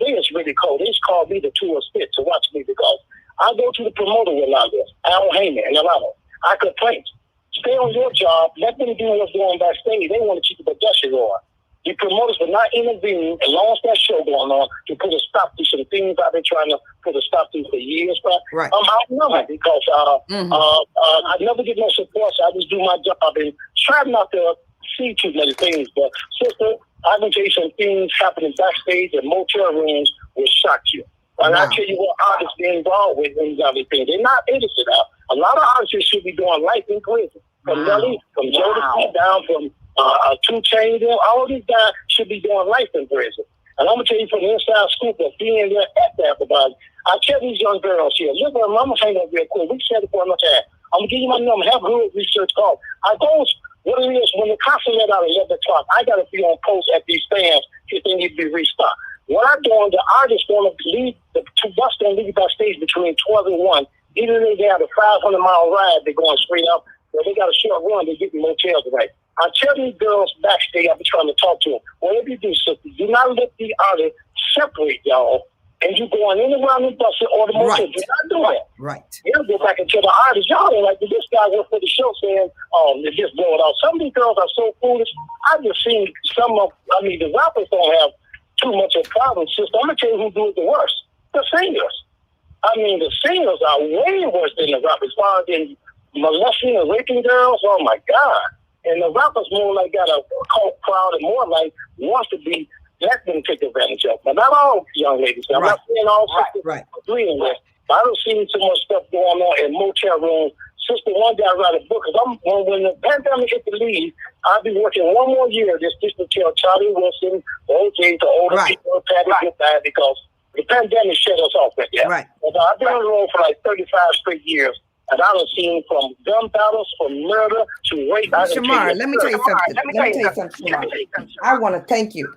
they is really cold. They just call me the tour spit to watch me because I go to the promoter with a lot of this. Al Heyman and a lot of them. I complain. Stay on your job. Let them do what's going backstage. They want to keep the production going. The promoters will not intervene as long as that show going on to put a stop to some things I've been trying to put a stop to for years. But Right. I'm out of it because I never get no support. So I just do my job and try not to see too many things. But sister, I can tell you some things happening backstage in motel rooms will shock you. And Wow. I tell you what artists be involved with in these other things. They're not innocent out. A lot of artists should be doing life in prison. From Nelly, from Jodeci down from 2 Chainz, all these guys should be doing life in prison. And I'm gonna tell you from the inside scoop of being there at that about it. I tell these young girls here, look, I'm gonna hang up real quick. We said it for another time. I'm gonna give you my number. Have good research call. I go. What it is when the concert let out at 11 o'clock, I gotta be on post at these stands if they need to be restocked. What I'm doing, the artists gonna leave the 2 bus gonna leave backstage between 12 and 1. Either they have a 500-mile ride, they're going straight up, or they got a short run, they get in motels right. I tell these girls backstage, I be trying to talk to them. Whatever you do, sister, do not let the artists separate y'all. And you going in and around the bus or the motel. Right. Do not do that. Right. You go back and tell the artists, y'all ain't like this guy went for the show saying, they just blow it out. Some of these girls are so foolish. I've just seen some of, the rappers don't have too much of a problem, sister. I'm going to tell you who do it the worst. The singers. The singers are way worse than the rappers. As far as in molesting and raping girls, oh my God. And the rappers more like got a cult crowd and more like wants to be let them take advantage of. But not all young ladies. I'm not saying all Right. agreeing with. But I don't see so much stuff going on in motel rooms. Sister, one day I write a book because when the pandemic hit the lead, I'll be working one more year just to tell Charlie Wilson, OJ, the older people, Patty goodbye because the pandemic shut us off right there. Right. But I've been on the road for like 35 straight years. And I done seen from gun battles, from murder to rape. Shamar, let me tell you something. Shamar. I want to thank you.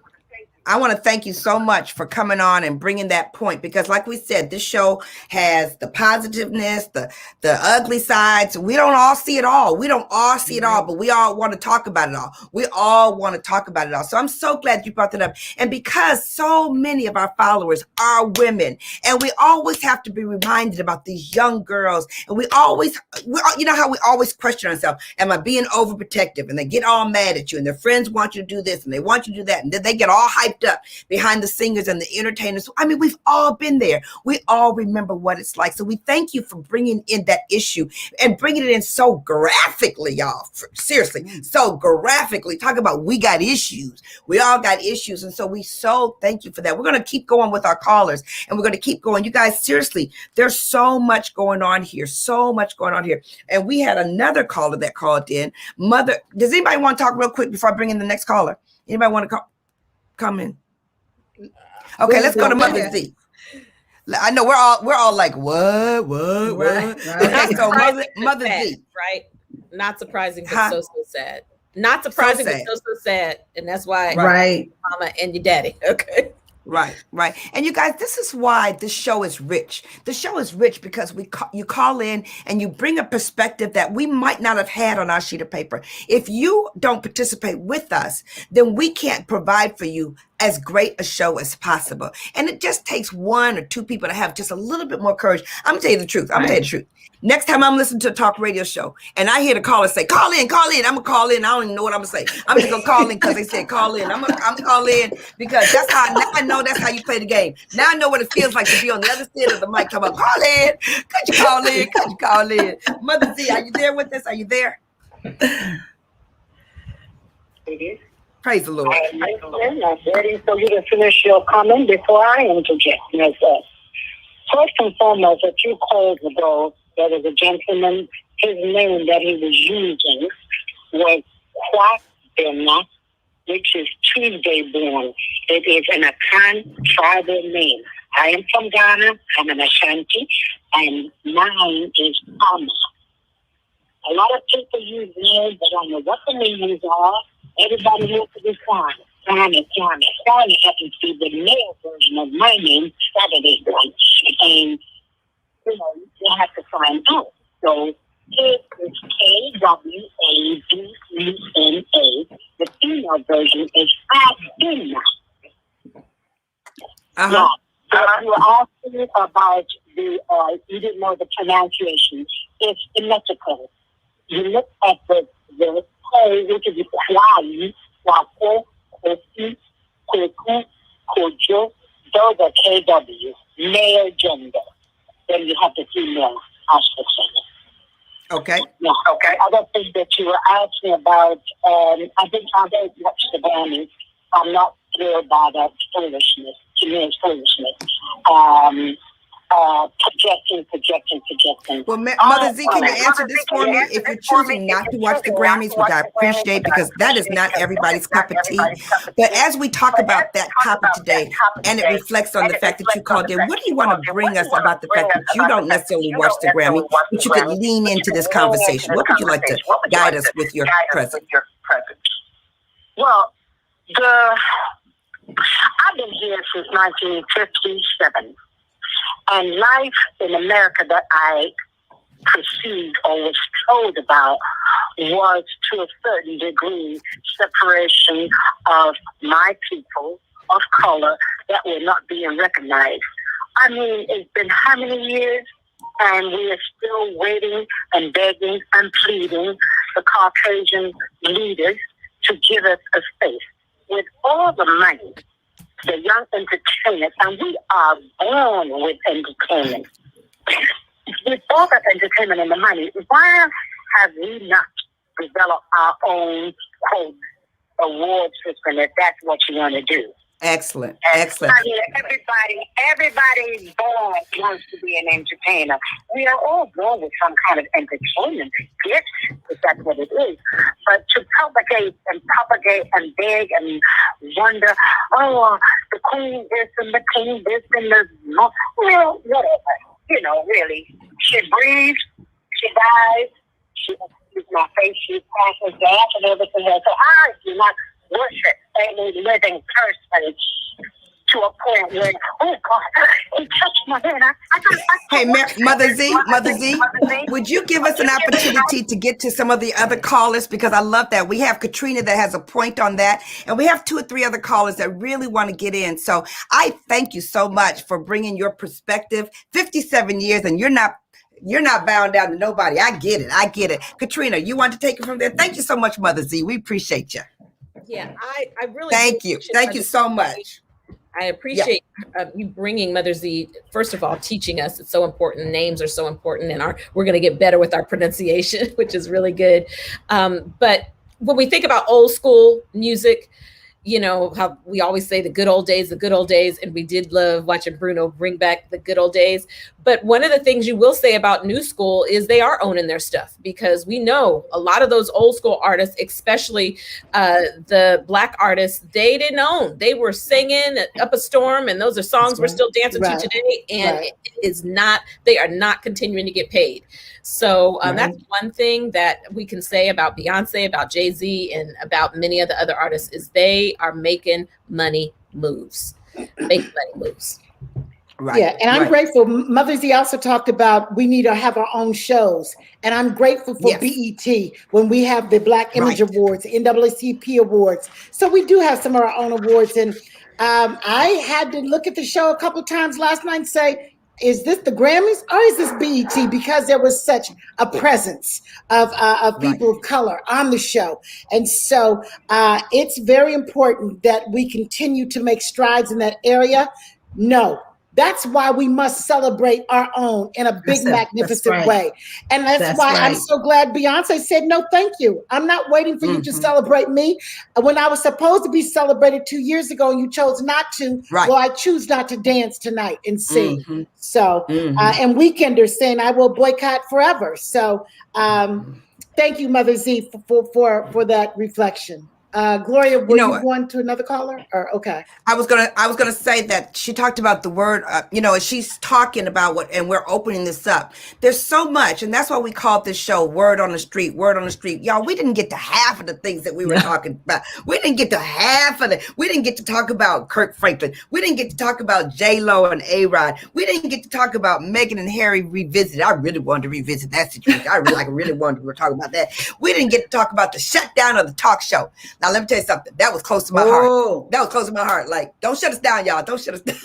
I want to thank you so much for coming on and bringing that point because like we said, this show has the positiveness, the ugly sides. We don't all see it all. But we all want to talk about it all. So I'm so glad you brought that up. And because so many of our followers are women and we always have to be reminded about these young girls and we you know how we always question ourselves, am I being overprotective? And they get all mad at you and their friends want you to do this and they want you to do that. And then they get all hyped up behind the singers and the entertainers. We've all been there. We all remember what it's like. So we thank you for bringing in that issue and bringing it in so graphically, y'all. Seriously, so graphically. Talk about we got issues. We all got issues. And so we so thank you for that. We're going to keep going with our callers and we're going to keep going. You guys, seriously, there's so much going on here. And we had another caller that called in. Mother, does anybody want to talk real quick before I bring in the next caller? Anybody want to come in? Okay, let's go to Mother Z. I know we're all like what? Right. Okay, so Mother Z, right? Not surprising, but so sad. Not surprising, but so sad, and that's why Mama and your daddy. Okay. Right. And you guys, this is why this show is rich. The show is rich because you call in and you bring a perspective that we might not have had on our sheet of paper. If you don't participate with us, then we can't provide for you as great a show as possible. And it just takes 1 or 2 people to have just a little bit more courage. I'm gonna tell you the truth. Next time I'm listening to a talk radio show and I hear the caller say, call in. I'm gonna call in. I don't even know what I'm gonna say. I'm just gonna call in because they said call in. I'm gonna call in because that's how now I know that's how you play the game. Now I know what it feels like to be on the other side of the mic. Talking about call in. Could you call in? Mother Z, are you there with us? Are you there? Praise the Lord. I'm ready for you to finish your comment before I interject myself. First and foremost, a few calls ago, there was a gentleman, his name that he was using was Pollyanna, which is Tuesday born. It is an Akan tribal name. I am from Ghana. I'm an Ashanti, and mine is Amma. A lot of people use names, but I don't know what the names are. Everybody wants to be Kwame. Kwame happens to be the male version of my name, Saturday one. And you have to find out. So it is KWADUNA. The female version is Adina. Uh-huh. Yeah. So you were asking about you didn't know the pronunciation. It's symmetrical. You look at the K, which is Kwai, Wako, Kosi, Koku, Kojo. Those are KW, male gender. Then you have the female aspects of it. Okay. Yeah. Okay. Other thing that you were asking about, I think I don't watch the Grammys. I'm not thrilled by that foolishness. To me, it's foolishness. Projecting. Well, Mother Z, can you answer this for me? If you're choosing not to watch the Grammys, which I appreciate because that is not everybody's cup of tea. But as we talk about that topic today, and it reflects on the fact that you called in, what do you want to bring us about the fact that you don't necessarily watch the Grammy, but you could lean into this conversation? What would you like to guide us with your presence? Well, I've been here since 1957. And life in America that I perceived or was told about was to a certain degree separation of my people of color that were not being recognized. I mean, it's been how many years? And we are still waiting and begging and pleading the Caucasian leaders to give us a space. With all the money, the young entertainers, and we are born with entertainment. With all that entertainment and the money, why have we not developed our own, quote, award system if that's what you want to do? Excellent. Excellent. I mean, everybody born wants to be an entertainer. We are all born with some kind of entertainment gift, if that's what it is. But to propagate and beg and wonder, oh, the queen this and the king this and the, well, whatever. You know, really. She breathes, she dies, she my face, she passes gas and everything else. So I do not worship any living person to a point where, oh God, he touched my hand. Hey, Mother Z, would you give us an opportunity to get to some of the other callers? Because I love that. We have Katrina that has a point on that, and we have 2 or 3 other callers that really want to get in. So I thank you so much for bringing your perspective. 57 years, and you're not bound down to nobody. I get it. Katrina, you want to take it from there? Thank you so much, Mother Z. We appreciate you. Yeah, I really thank you. Thank you so much. I appreciate you bringing Mother Z, first of all, teaching us. It's so important. Names are so important, and we're going to get better with our pronunciation, which is really good. But when we think about old school music, you know, how we always say the good old days, and we did love watching Bruno bring back the good old days. But one of the things you will say about new school is they are owning their stuff, because we know a lot of those old school artists, especially the Black artists, they didn't own. They were singing Up a Storm, and those are songs we're still dancing to today. And it is not, they are not continuing to get paid. So that's one thing that we can say about Beyonce, about Jay-Z, and about many of the other artists is they are making money moves. Right. Yeah, and I'm grateful. Mother Z also talked about we need to have our own shows. And I'm grateful for BET when we have the Black Image Awards, the NAACP Awards. So we do have some of our own awards. And I had to look at the show a couple of times last night and say, is this the Grammys or is this BET? Because there was such a presence of people of color on the show. And so it's very important that we continue to make strides in that area. No. That's why we must celebrate our own in a big, magnificent way. And that's why I'm so glad Beyonce said, no, thank you. I'm not waiting for you to celebrate me. When I was supposed to be celebrated 2 years ago and you chose not to, well, I choose not to dance tonight and sing. So, and Weekender saying, I will boycott forever. So thank you, Mother Z, for that reflection. Gloria, were know, you going to another caller? Or okay. I was gonna say that she talked about the word, she's talking about what, and we're opening this up. There's so much, and that's why we called this show "Word on the Street." Word on the Street, y'all. We didn't get to half of the things that we were talking about. We didn't get to half of it. We didn't get to talk about Kirk Franklin. We didn't get to talk about J-Lo and A-Rod. We didn't get to talk about Meghan and Harry revisited. I really wanted to revisit that situation. I really wanted to talk about that. We didn't get to talk about the shutdown of the talk show. Now let me tell you something. That was close to my heart. That was close to my heart. Like, don't shut us down, y'all. Don't shut us down.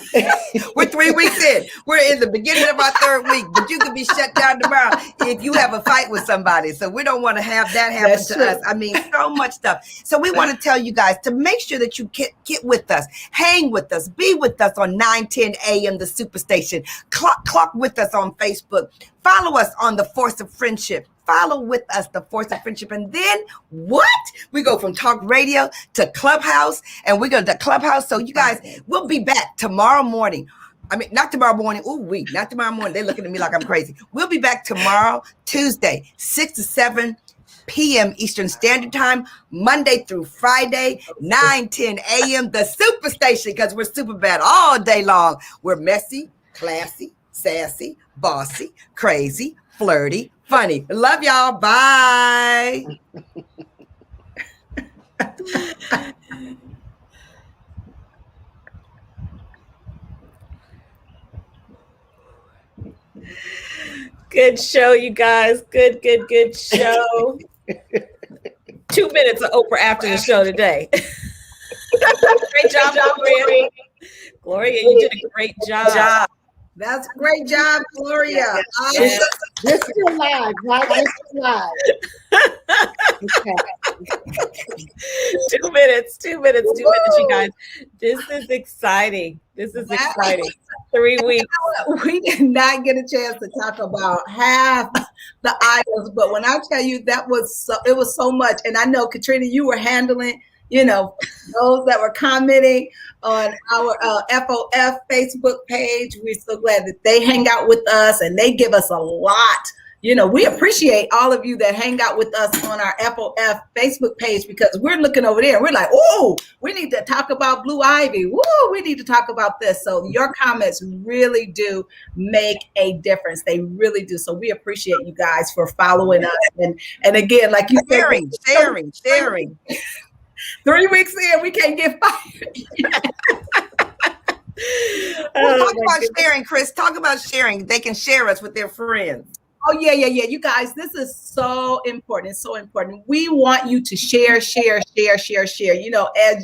We're 3 weeks in. We're in the beginning of our 3rd week, but you can be shut down tomorrow if you have a fight with somebody. So we don't want to have that happen to us. I mean, so much stuff. So we want to tell you guys to make sure that you get with us, hang with us, be with us on 9:10 a.m. the Superstation. Clock with us on Facebook. Follow us on The Force of Friendship. Follow with us, The Force of Friendship. And then what? We go from talk radio to Clubhouse, and we go to Clubhouse. So you guys, we'll be back tomorrow morning. I mean, not tomorrow morning. Not tomorrow morning. They're looking at me like I'm crazy. We'll be back tomorrow, Tuesday, 6 to 7 p.m. Eastern Standard Time, Monday through Friday, 9:10 a.m. The Superstation, because we're super bad all day long. We're messy, classy, sassy, bossy, crazy, flirty, funny. Love y'all. Bye. Good show, you guys. Good show. 2 minutes of Oprah after the show today. Great job, Gloria. Gloria, you did a great job. That's a great job, Gloria. This is live, right? This is live. Okay. 2 minutes, you guys. This is exciting. 3 weeks. We did not get a chance to talk about half the items, but when I tell you it was so much. And I know, Katrina, you were handling, those that were commenting on our FOF Facebook page. We're so glad that they hang out with us and they give us a lot. We appreciate all of you that hang out with us on our FOF Facebook page, because we're looking over there and we're like, oh, we need to talk about Blue Ivy. Woo, we need to talk about this. So your comments really do make a difference. They really do. So we appreciate you guys for following us. And again, like you said, sharing. 3 weeks in, we can't get fired. Talk about sharing, Chris. Talk about sharing. They can share us with their friends. Oh, yeah. You guys, this is so important. It's so important. We want you to share. As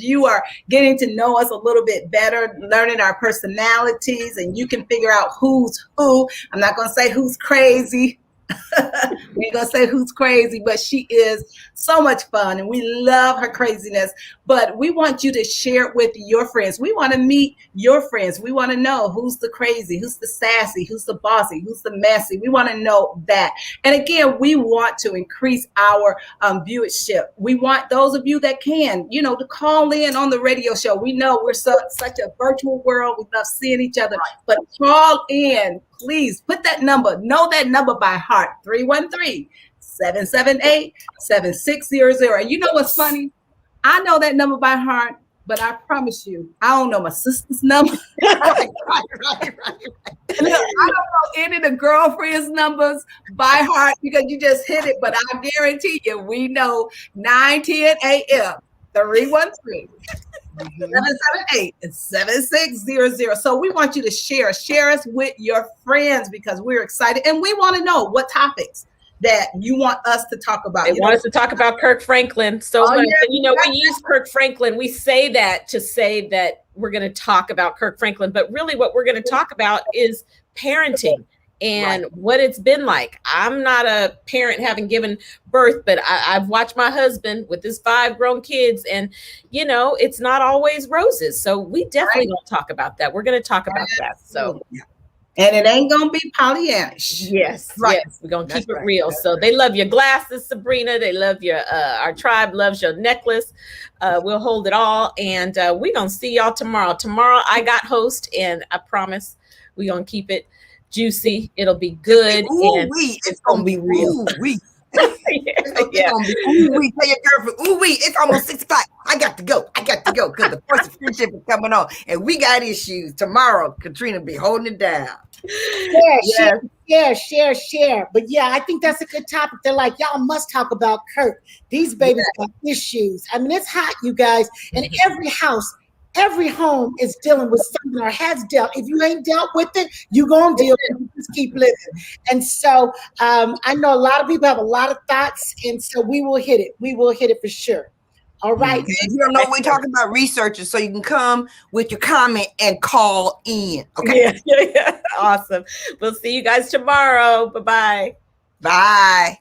you are getting to know us a little bit better, learning our personalities, and you can figure out who's who. I'm not going to say who's crazy. We ain't gonna say who's crazy, but she is so much fun and we love her craziness. But we want you to share it with your friends. We want to meet your friends. We want to know who's the crazy, who's the sassy, who's the bossy, who's the messy. We want to know that. And again, we want to increase our viewership. We want those of you that can, to call in on the radio show. We know we're such a virtual world. We love seeing each other, but call in. Please put that number, know that number by heart, 313-778-7600. And you know what's funny? I know that number by heart, but I promise you, I don't know my sister's number. Right. Look, I don't know any of the girlfriends' numbers by heart because you just hit it, but I guarantee you, we know 9:10 a.m., 313. 778-7600. So we want you to share us with your friends because we're excited and we want to know what topics that you want us to talk about. They want us to talk about Kirk Franklin so much. Yeah, and we use Kirk Franklin. We say that to say that we're going to talk about Kirk Franklin, but really what we're going to talk about is parenting and what it's been like. I'm not a parent having given birth, but I've watched my husband with his 5 grown kids and, it's not always roses. So we definitely don't talk about that. We're going to talk about that. So. And it ain't going to be Pollyanna. Yes. We're going to keep it real. So they love your glasses, Sabrina. They love your, our tribe loves your necklace. We'll hold it all. And we're going to see y'all tomorrow. Tomorrow I got host and I promise we're going to keep it juicy. It'll be good. It's going to be real. It's gonna be ooh wee. Tell your girlfriend, ooh wee. It's almost 6 o'clock. I got to go. Because the force of friendship is coming on, and we got issues. Tomorrow, Katrina be holding it down. Share. But yeah, I think that's a good topic. They're like, y'all must talk about Kurt. These babies got issues. I mean, it's hot, you guys. And every house, every home is dealing with something or has dealt. If you ain't dealt with it, you're going to deal with it. Just keep living. And so I know a lot of people have a lot of thoughts, and so we will hit it. We will hit it for sure. All right. Okay. If you don't know what we're talking about, researchers, so you can come with your comment and call in. Okay. Yeah. Awesome. We'll see you guys tomorrow. Bye-bye. Bye.